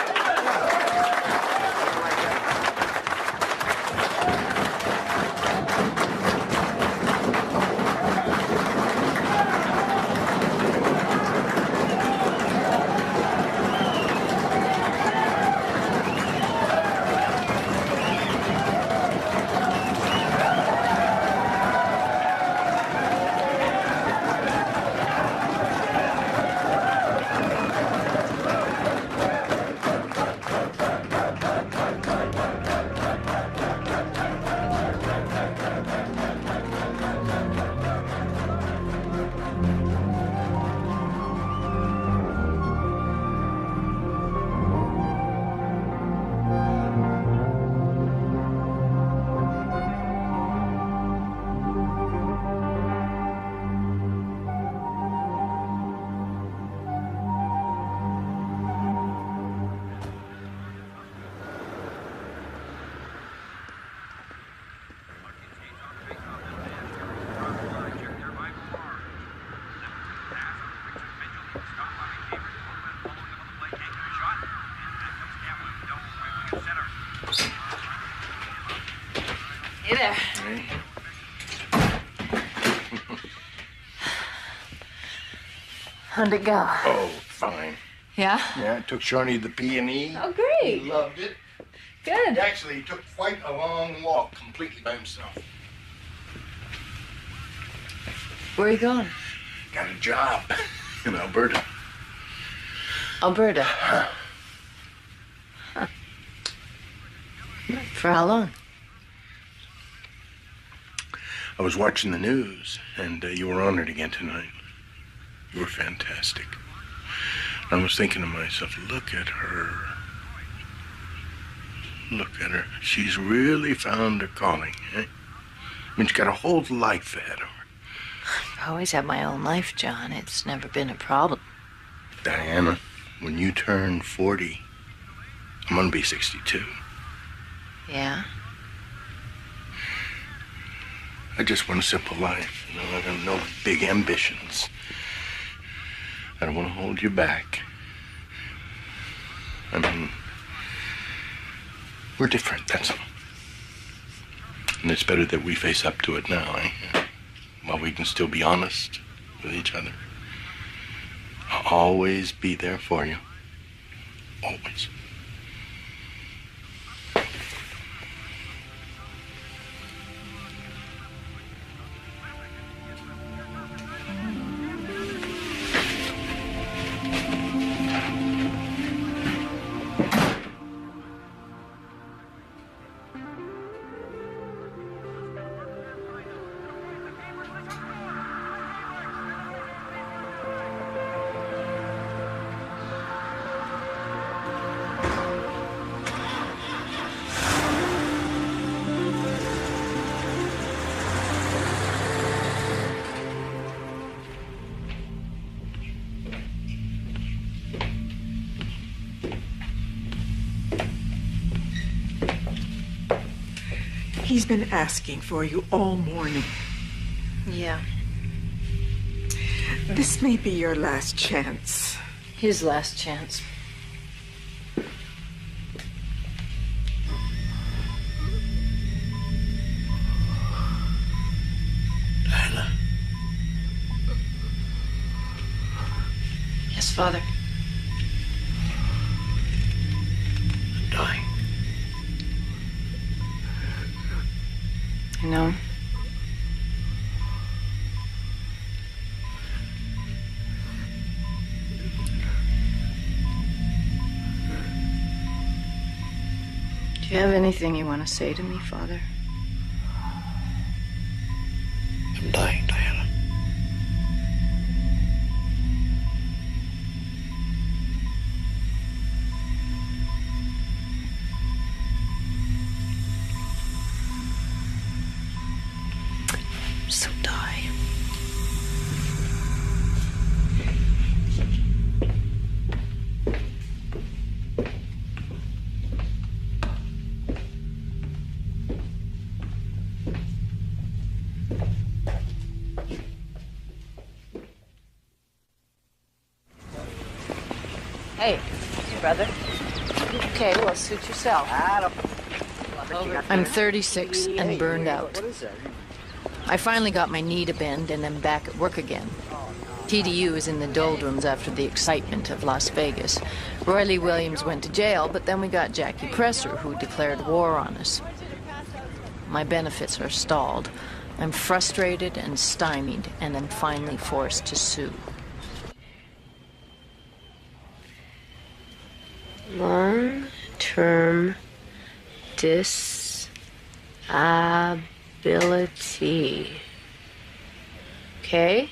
How'd it go? Oh, fine. Yeah? Yeah, I took Shawnee to the P&E. Oh, great. He loved it. Good. Actually, he took quite a long walk completely by himself. Where are you going? Got a job in Alberta. Alberta. Huh. For how long? I was watching the news, and you were honored again tonight. You were fantastic. I was thinking to myself, look at her. Look at her. She's really found her calling, eh? I mean, she's got a whole life ahead of her. I've always had my own life, John. It's never been a problem. Diana, when you turn 40, I'm gonna be 62. Yeah? I just want a simple life, you know. I got no big ambitions. I don't want to hold you back. I mean, we're different, that's all. And it's better that we face up to it now, eh? While we can still be honest with each other. I'll always be there for you. Always. He's been asking for you all morning. Yeah. This may be your last chance. His last chance. Diana. Yes, Father. I'm dying. I know. Do you have anything you want to say to me, Father? I'm dying, Diana. So die. Hey, brother. Okay, well, suit yourself. I'm 36 and burned out. I finally got my knee to bend and am back at work again. TDU is in the doldrums after the excitement of Las Vegas. Roy Lee Williams went to jail, but then we got Jackie Presser, who declared war on us. My benefits are stalled. I'm frustrated and stymied, and am finally forced to sue. Long-term disability. Okay?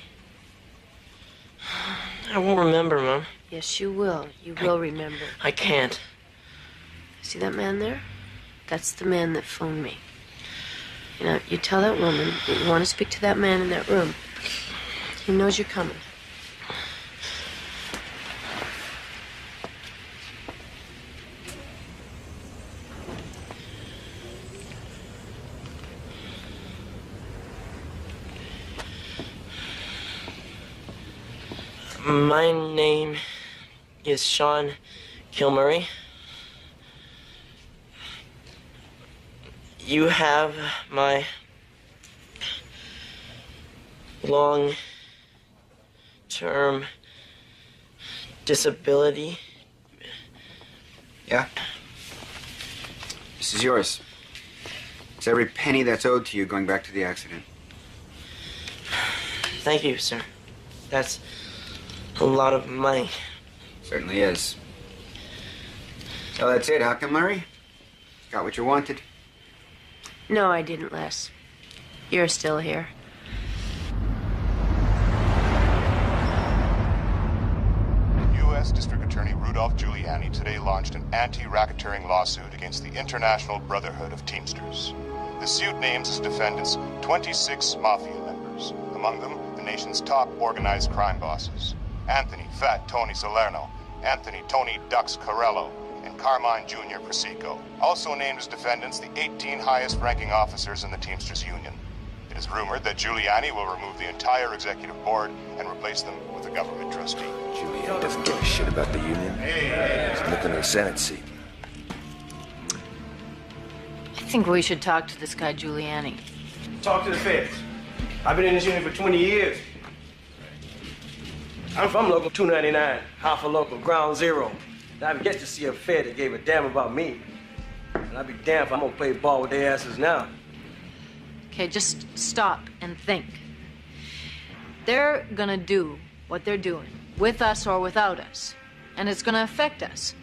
I won't remember, Mom. Yes, you will. You will remember. I can't. See that man there? That's the man that phoned me. You know, you tell that woman that you want to speak to that man in that room. He knows you're coming. My name is Sean Kilmury. You have my long-term disability. Yeah? This is yours. It's every penny that's owed to you going back to the accident. Thank you, sir. That's a lot of money. Certainly is. So that's it, huh, Kilmury? Got what you wanted? No, I didn't, Les. You're still here. U.S. District Attorney Rudolph Giuliani today launched an anti-racketeering lawsuit against the International Brotherhood of Teamsters. The suit names as defendants 26 mafia members, among them the nation's top organized crime bosses: Anthony Fat Tony Salerno, Anthony Tony Dux Corello, and Carmine Jr. Presico. Also named as defendants the 18 highest-ranking officers in the Teamsters Union. It is rumored that Giuliani will remove the entire executive board and replace them with a government trustee. Giuliani doesn't give a shit about the union. He's looking at a Senate seat. I think we should talk to this guy, Giuliani. Talk to the feds. I've been in this union for 20 years. I'm from Local 299, half a local, ground zero. And I've yet to see a fed that gave a damn about me. And I'd be damned if I'm gonna play ball with their asses now. Okay, just stop and think. They're gonna do what they're doing, with us or without us. And it's gonna affect us.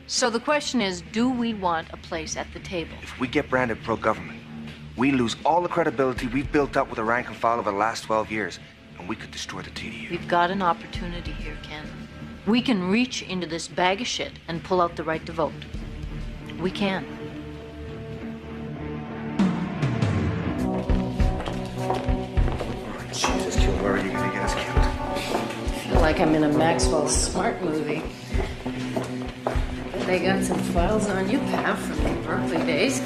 So the question is, do we want a place at the table? If we get branded pro-government, we lose all the credibility we've built up with the rank and file over the last 12 years, and we could destroy the TDU. We've got an opportunity here, Ken. We can reach into this bag of shit and pull out the right to vote. We can. Jesus, Kilmury, you're gonna get us killed. I feel like I'm in a Maxwell Smart movie. They got some files on you, Paff, from the Berkeley days.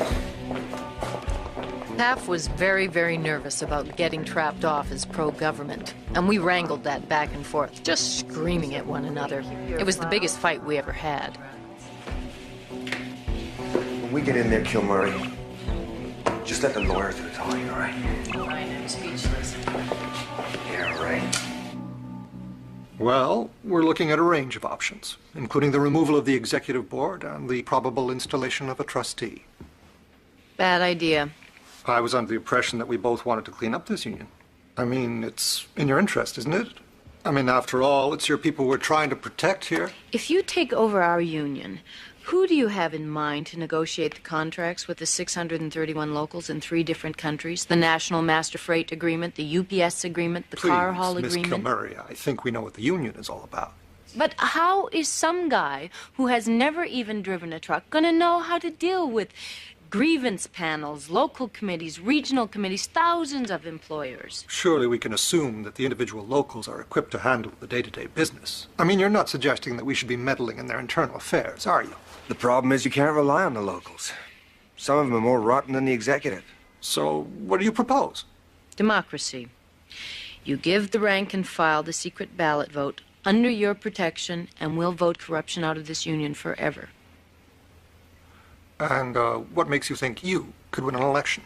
Paff was very, very nervous about getting trapped off as pro-government, and we wrangled that back and forth, just screaming at one another. It was the biggest fight we ever had. When we get in there, Kilmury, just let the lawyers do the talking, all right? I'm speechless. Yeah, right. Well, we're looking at a range of options, including the removal of the executive board and the probable installation of a trustee. Bad idea. I was under the impression that we both wanted to clean up this union. I mean, it's in your interest, isn't it? I mean, after all, it's your people we're trying to protect here. If you take over our union, who do you have in mind to negotiate the contracts with the 631 locals in 3 different countries? The National Master Freight Agreement, the UPS Agreement, the Car Haul Agreement? Miss Kilmury, I think we know what the union is all about. But how is some guy who has never even driven a truck going to know how to deal with grievance panels, local committees, regional committees, thousands of employers? Surely we can assume that the individual locals are equipped to handle the day-to-day business. I mean, you're not suggesting that we should be meddling in their internal affairs, are you? The problem is you can't rely on the locals. Some of them are more rotten than the executive. So what do you propose? Democracy. You give the rank and file the secret ballot vote under your protection, and we'll vote corruption out of this union forever. And what makes you think you could win an election?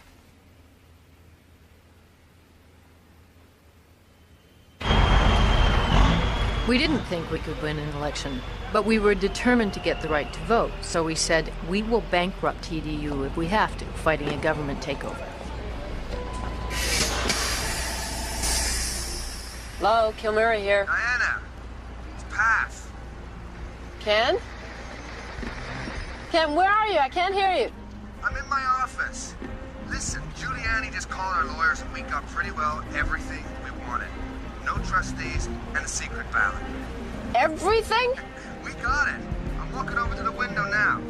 We didn't think we could win an election, but we were determined to get the right to vote. So we said, we will bankrupt TDU if we have to, fighting a government takeover. Hello, Kilmury here. Diana, it's Paff. Ken? Ken, where are you? I can't hear you. I'm in my office. Listen, Giuliani just called our lawyers and we got pretty well everything we wanted. No trustees and a secret ballot. Everything? We got it. I'm walking over to the window now.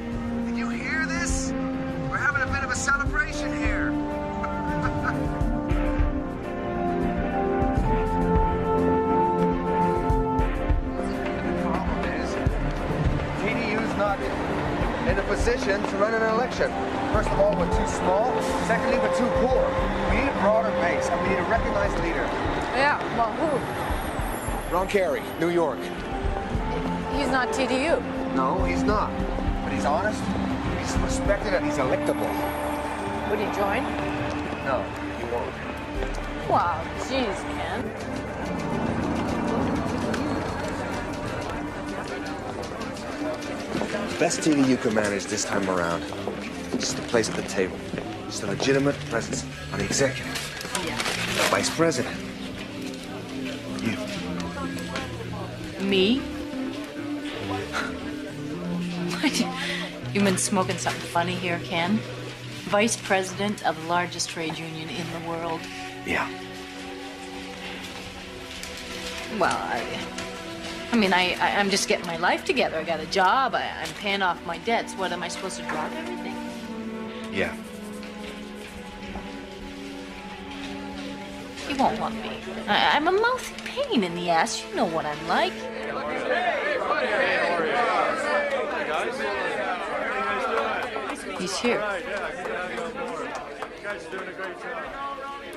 Can you hear this? We're having a bit of a celebration here. The problem is, TDU's not in a position to run an election. First of all, we're too small. Secondly, we're too poor. We need a broader base, and we need a recognized leader. Yeah, well, who? Ron Carey, New York. He's not TDU. No, he's not. But he's honest, he's respected, and he's electable. Would he join? No, he won't. Wow, jeez, Ken. best TV you could manage this time around. Just a place at the table. Just a legitimate presence on the executive. Yeah. The vice president. You. Me? What? You've been smoking something funny here, Ken? Vice president of the largest trade union in the world. Yeah. Well, I'm just getting my life together. I got a job. I'm paying off my debts. What, am I supposed to drop everything? Yeah. You won't want me. I'm a mouthy pain in the ass. You know what I'm like. He's here.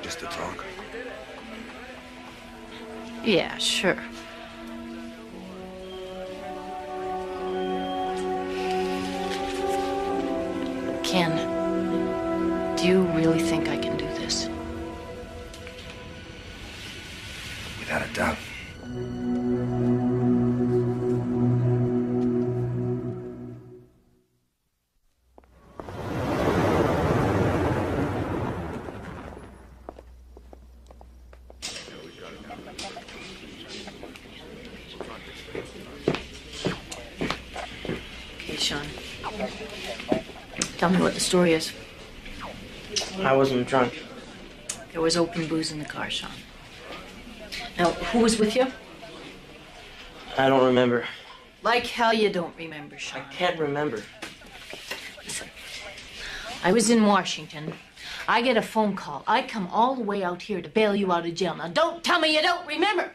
Just to talk. Yeah, sure. Ken, do you really think I can do this? Without a doubt. Okay, Sean. Tell me what the story is. I wasn't drunk. There was open booze in the car, Sean. Now, who was with you? I don't remember. Like hell you don't remember, Sean. I can't remember. Listen, I was in Washington. I get a phone call. I come all the way out here to bail you out of jail. Now, don't tell me you don't remember.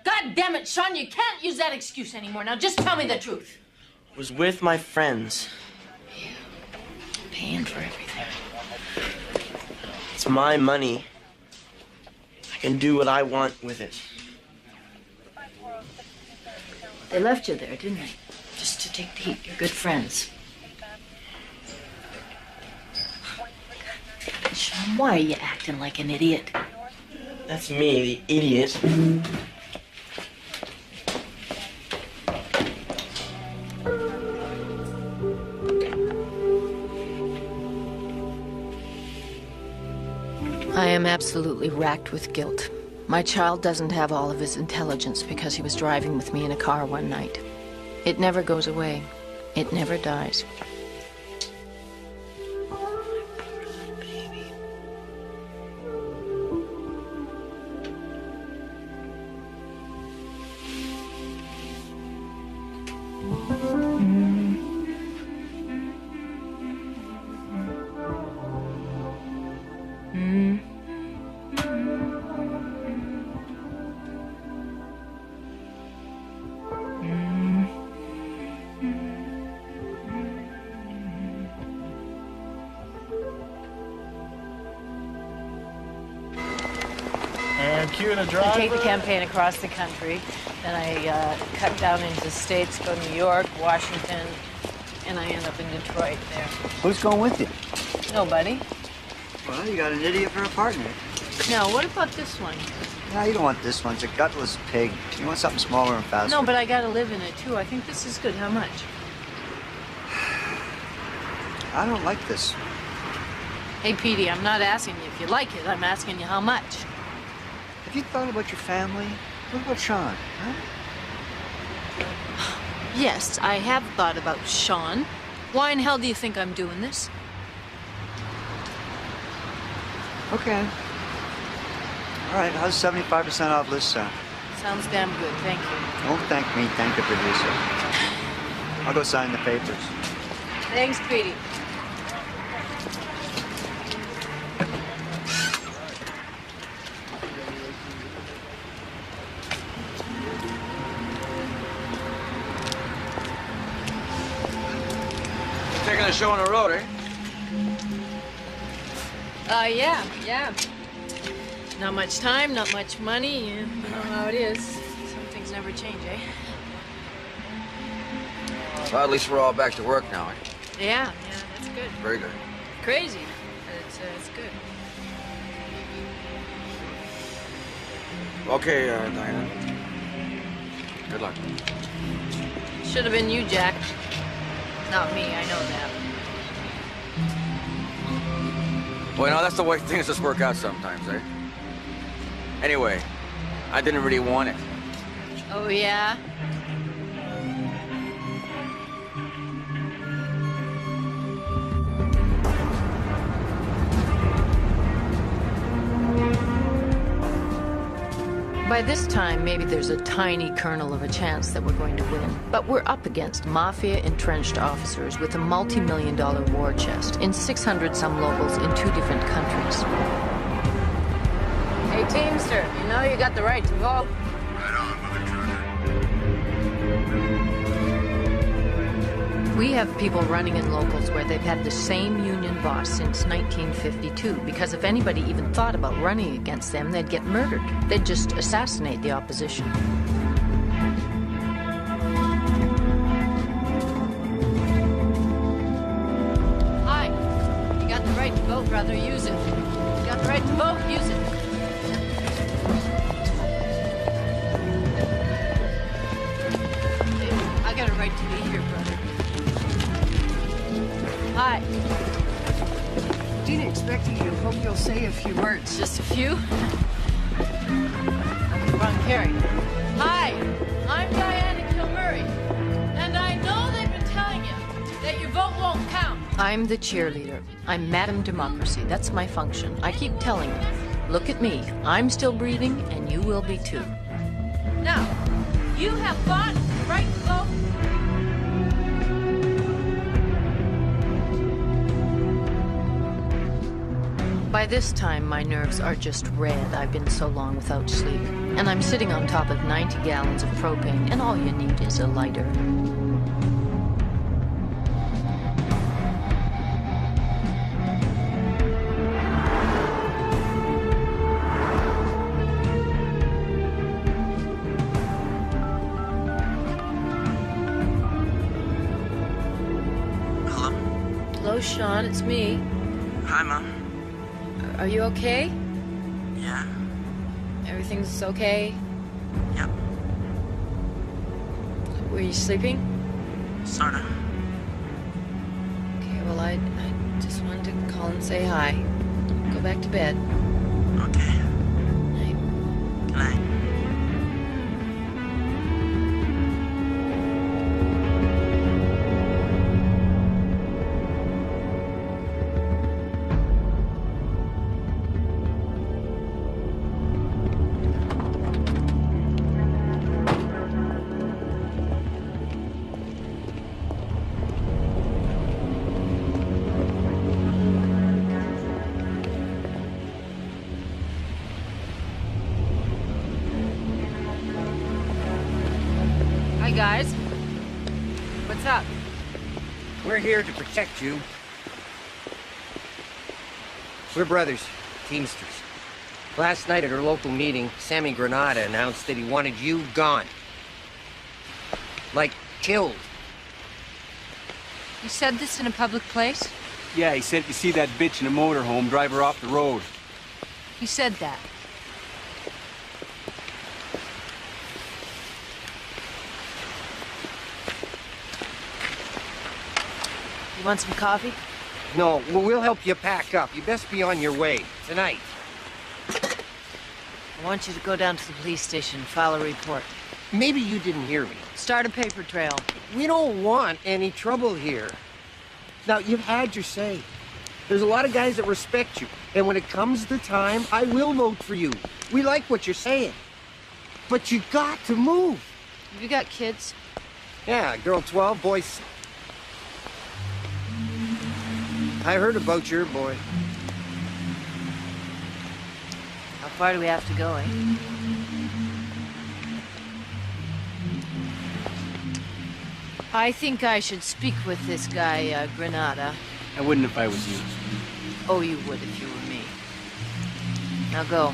God damn it, Sean, you can't use that excuse anymore. Now, just tell me the truth. I was with my friends. Paying for everything. It's my money. I can do what I want with it. They left you there, didn't they? Just to take the heat. You're good friends. Sean, why are you acting like an idiot? That's me, the idiot. I am absolutely racked with guilt. My child doesn't have all of his intelligence because he was driving with me in a car one night. It never goes away. It never dies. I take the campaign across the country, then I cut down into the States, go to New York, Washington, and I end up in Detroit there. Who's going with you? Nobody. Well, you got an idiot for a partner. Now, what about this one? No, you don't want this one. It's a gutless pig. You want something smaller and faster. No, but I gotta live in it too. I think this is good. How much? I don't like this. Hey, Petey, I'm not asking you if you like it. I'm asking you how much. Have you thought about your family? What about Sean, huh? Yes, I have thought about Sean. Why in hell do you think I'm doing this? Okay. All right, how's 75% off list sound? Sounds damn good, thank you. Don't thank me, thank the producer. I'll go sign the papers. Thanks, Petey. Taking a show on the road, eh? Yeah. Not much time, not much money. You know how it is. Some things never change, eh? Well, at least we're all back to work now, eh? Yeah, that's good. Very good. Crazy, but it's good. Okay, Diana. Good luck. Should have been you, Jack. Not me, I know that. Well, you know, that's the way things just work out sometimes, eh? Anyway, I didn't really want it. Oh, yeah? By this time, maybe there's a tiny kernel of a chance that we're going to win. But we're up against mafia-entrenched officers with a multi-million-dollar war chest in 600-some locals in 2 different countries. Hey, Teamster, you know you got the right to vote. Right on, Mother Trucker. We have people running in locals where they've had the same union boss since 1952, because if anybody even thought about running against them, they'd get murdered. They'd just assassinate the opposition. Hi. You got the right to vote, brother. Use it. You got the right to vote. Use it. I got a right to be here, brother. Hi. Didn't expect you. Hope you'll say a few words. Just a few? Wrong Carrie. Hi, I'm Diana Kilmury, and I know they've been telling you that your vote won't count. I'm the cheerleader. I'm Madam Democracy. That's my function. I keep telling you, look at me. I'm still breathing, and you will be too. Now, you have fought the right to vote. By this time, my nerves are just red. I've been so long without sleep. And I'm sitting on top of 90 gallons of propane, and all you need is a lighter. Hello? Hello, Sean, it's me. Hi, Mom. Are you okay? Yeah? Everything's okay? Yep. Were you sleeping? Sorta. Okay, well, I just wanted to call and say hi. Go back to bed. Okay. Night. Good night. Hi, guys. What's up? We're here to protect you. We're brothers, Teamsters. Last night at our local meeting, Sammy Granada announced that he wanted you gone. Like, killed. You said this in a public place? Yeah, he said if you see that bitch in a motorhome, drive her off the road. He said that. You want some coffee? No, well, we'll help you pack up. You best be on your way. Tonight. I want you to go down to the police station, file a report. Maybe you didn't hear me. Start a paper trail. We don't want any trouble here. Now, you've had your say. There's a lot of guys that respect you. And when it comes to time, I will vote for you. We like what you're saying. But you got to move. Have you got kids? Yeah, girl 12, boy 6. I heard about your boy. How far do we have to go, eh? I think I should speak with this guy, Granada. I wouldn't if I was you. Oh, you would if you were me. Now go.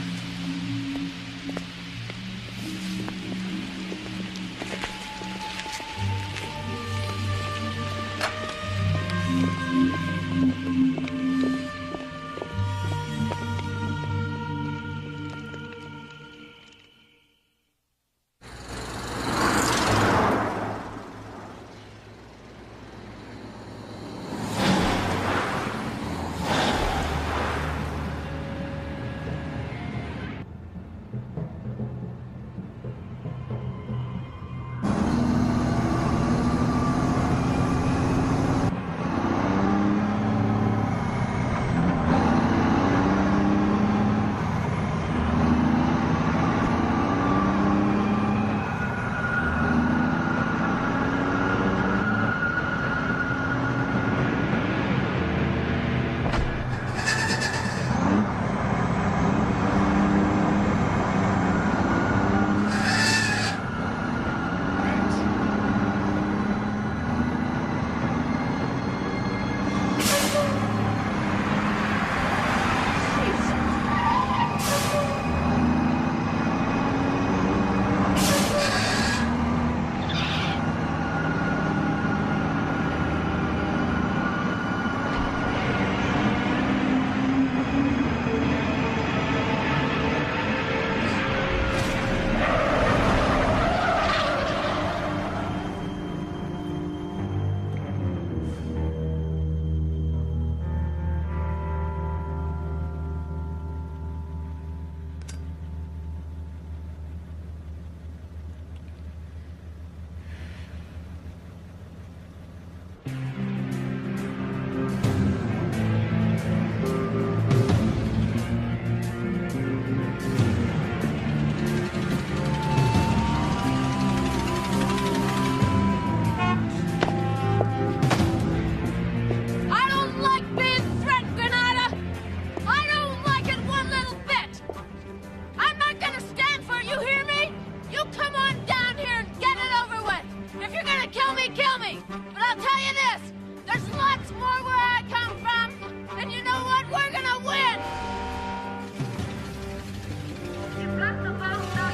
may kill me, but I'll tell you this. There's lots more where I come from, and you know what? We're gonna win!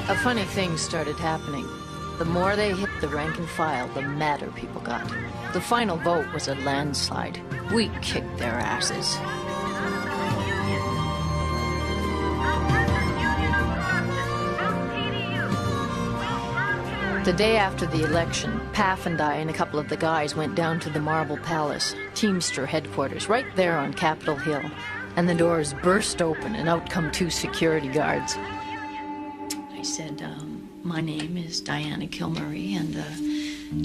A funny thing started happening. The more they hit the rank and file, the madder people got. The final vote was a landslide. We kicked their asses. The day after the election, Paff and I and a couple of the guys went down to the Marble Palace, Teamster headquarters, right there on Capitol Hill. And the doors burst open and out come 2 security guards. I said, my name is Diana Kilmury, and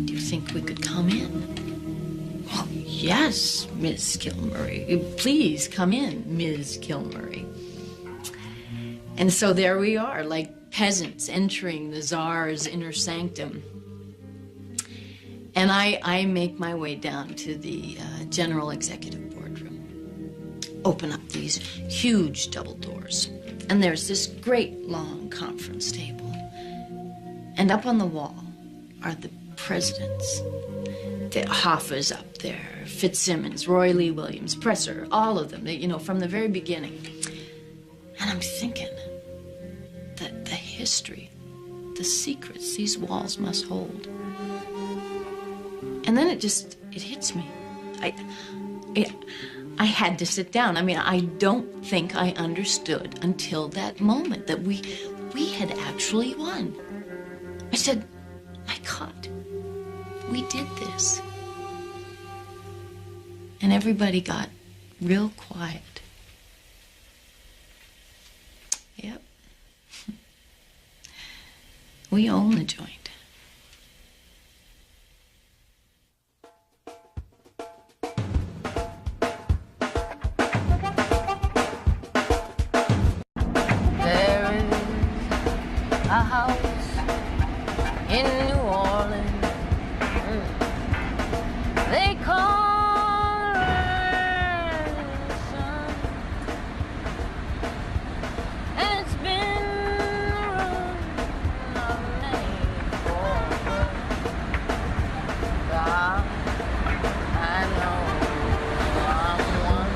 do you think we could come in? Oh, yes, Miss Kilmury. Please come in, Ms. Kilmury. And so there we are, like peasants entering the Tsar's inner sanctum. And I make my way down to the General Executive Boardroom. Open up these huge double doors. And there's this great long conference table. And up on the wall are the presidents. Hoffa's up there, Fitzsimmons, Roy Lee Williams, Presser, all of them, you know, from the very beginning. And I'm thinking that the history, the secrets these walls must hold. And then it hits me. I had to sit down. I mean, I don't think I understood until that moment that we had actually won. I said, my God, we did this. And everybody got real quiet. Yep. We own the joint. There is a house in New Orleans. They call her the sun. And it's been the ruin of many poor. God, I know I'm one.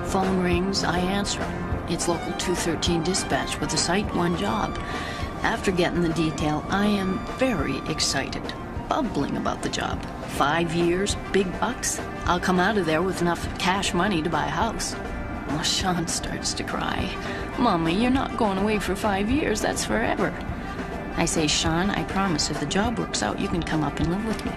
Phone rings, I answer. It's local 213 dispatch with a Site 1 job. After getting the detail, I am very excited, bubbling about the job. 5 years, big bucks. I'll come out of there with enough cash money to buy a house. Well, Sean starts to cry. Mommy, you're not going away for 5 years. That's forever. I say, Sean, I promise if the job works out, you can come up and live with me.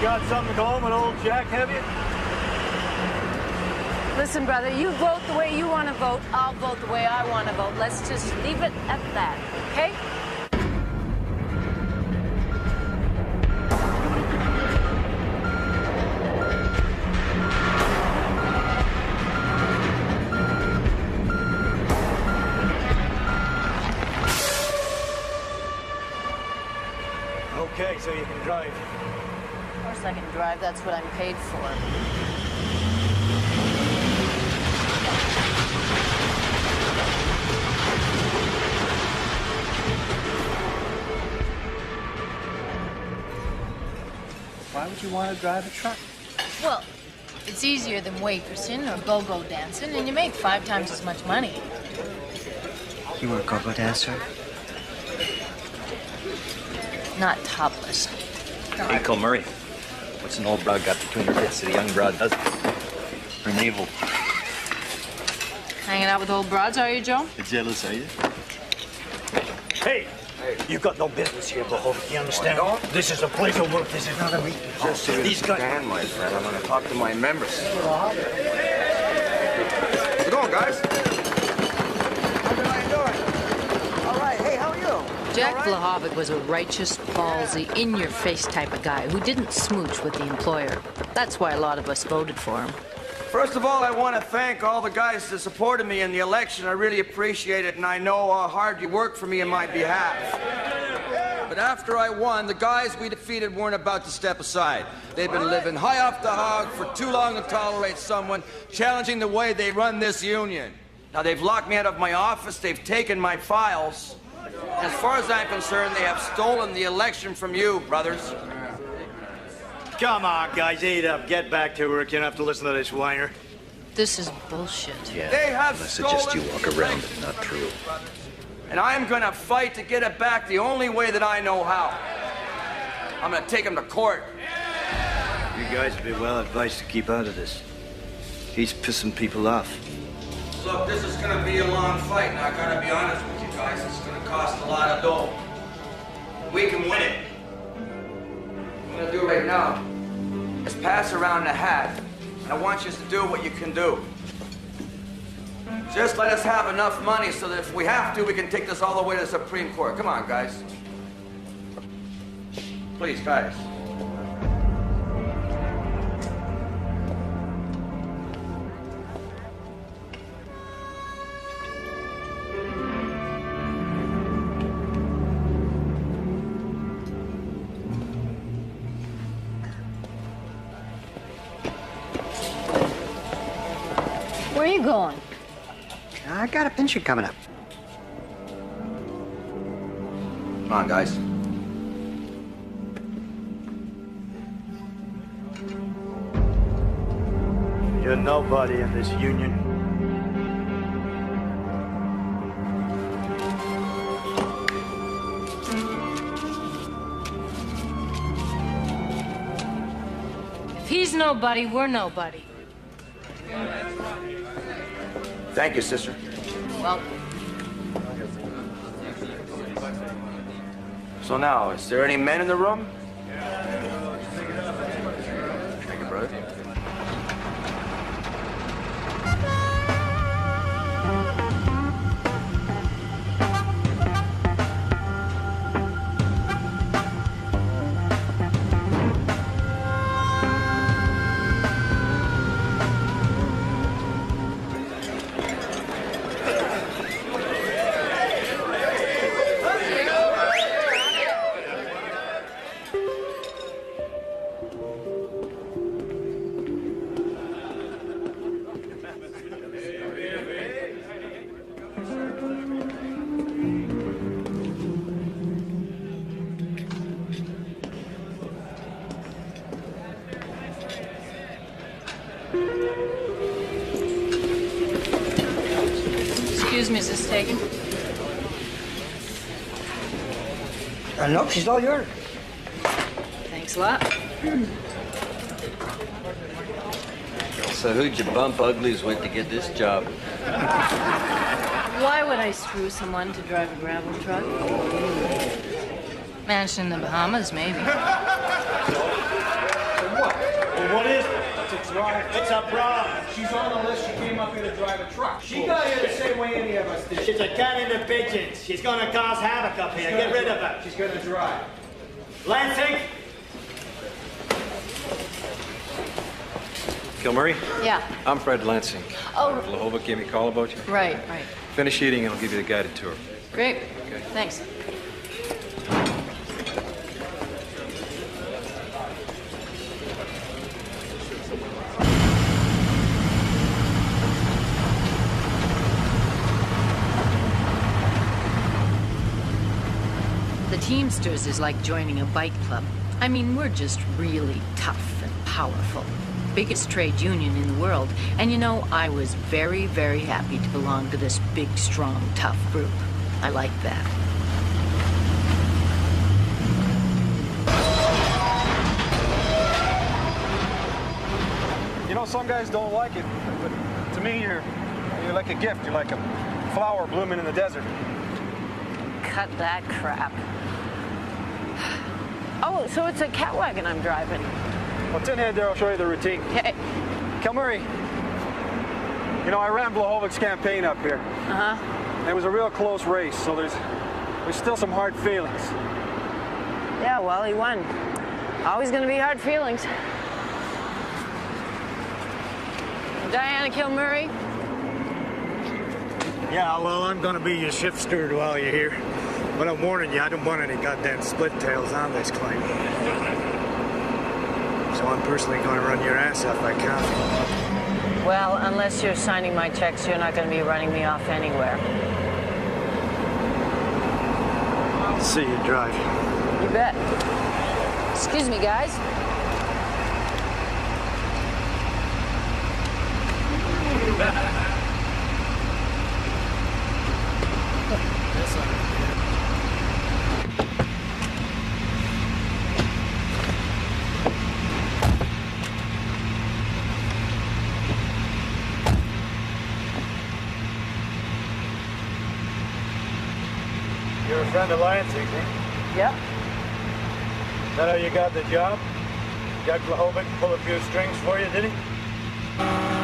Got something to go home with old Jack, have you? Listen, brother, you vote the way you want to vote. I'll vote the way I want to vote. Let's just leave it at that, okay? Okay, so you can drive. Of course I can drive. That's what I'm paid for. Why would you want to drive a truck? Well, it's easier than waitressing or go-go dancing, and you make 5 times as much money. You were a go-go dancer? Not topless. Hey, Kilmury, what's an old broad got between her tits that a young broad doesn't? Her navel. Hanging out with old broads, are you, Joe? Jealous, are you? Hey! You've got no business here, Bohovic, you understand? This is a place of work, this is not a meeting. Just so you understand, my friend, I'm going to talk to my members. How's it going, guys? How you doing? All right, hey, how are you? Jack Blahovic was a righteous, ballsy, in-your-face type of guy who didn't smooch with the employer. That's why a lot of us voted for him. First of all, I want to thank all the guys that supported me in the election. I really appreciate it, and I know how hard you worked for me in my behalf. But after I won, the guys we defeated weren't about to step aside. They've been living high off the hog for too long to tolerate someone challenging the way they run this union. Now, they've locked me out of my office, they've taken my files. And as far as I'm concerned, they have stolen the election from you, brothers. Come on, guys, eat up. Get back to work. You don't have to listen to this whiner. This is bullshit. Yeah, They have I suggest you stolen walk the around election. it, not through. And I'm gonna fight to get it back the only way that I know how. I'm gonna take him to court. You guys would be well advised to keep out of this. He's pissing people off. Look, this is gonna be a long fight, and I gotta be honest with you guys. It's gonna cost a lot of dough. We can win it. What I'm gonna do right now is pass around the hat, and I want you to do what you can do. Just let us have enough money so that if we have to, we can take this all the way to the Supreme Court. Come on, guys. Please, guys. Where are you going? I got a pension coming up. Come on, guys. You're nobody in this union. If he's nobody, we're nobody. Thank you, sister. Well, So now, is there any men in the room? Thank you, brother. excuse me, is this taken? Nope, she's all yours. Thanks a lot. So who'd you bump uglies with to get this job? Why would I screw someone to drive a gravel truck? Mansion in the Bahamas, maybe. Well, what is it? It's a drive. It's a broad. She's on the list. She came up here to drive a truck. She got here the same way any of us did. She's a cat in the pigeons. She's gonna cause havoc up here. Get rid of her. She's gonna drive. Lansing! Kilmury? Yeah. I'm Fred Lansing. Oh. Blahovic gave me a call about you. Right. Finish eating and I'll give you the guided tour. Great. Thanks. Teamsters is like joining a bike club. I mean, we're just really tough and powerful. Biggest trade union in the world. And you know, I was very, very happy to belong to this big, strong, tough group. I like that. You know, some guys don't like it, but to me, you're like a gift. You're like a flower blooming in the desert. Cut that crap. Oh, so it's a cat wagon I'm driving. Well, Tinhead there, I'll show you the routine. Okay. Kilmury, you know, I ran Blahovic's campaign up here. Uh-huh. It was a real close race, so there's still some hard feelings. Yeah, well, he won. Always gonna be hard feelings. Diana Kilmury? Yeah, well, I'm gonna be your shift steward while you're here. But I'm warning you, I don't want any goddamn split tails on this claim. So I'm personally gonna run your ass off my coffee. Well, unless you're signing my checks, you're not gonna be running me off anywhere. See you drive. You bet. Excuse me, guys. You're a friend of Lance's, eh? Yep. Is that how you got the job? Got Blahovic to pull a few strings for you, did he?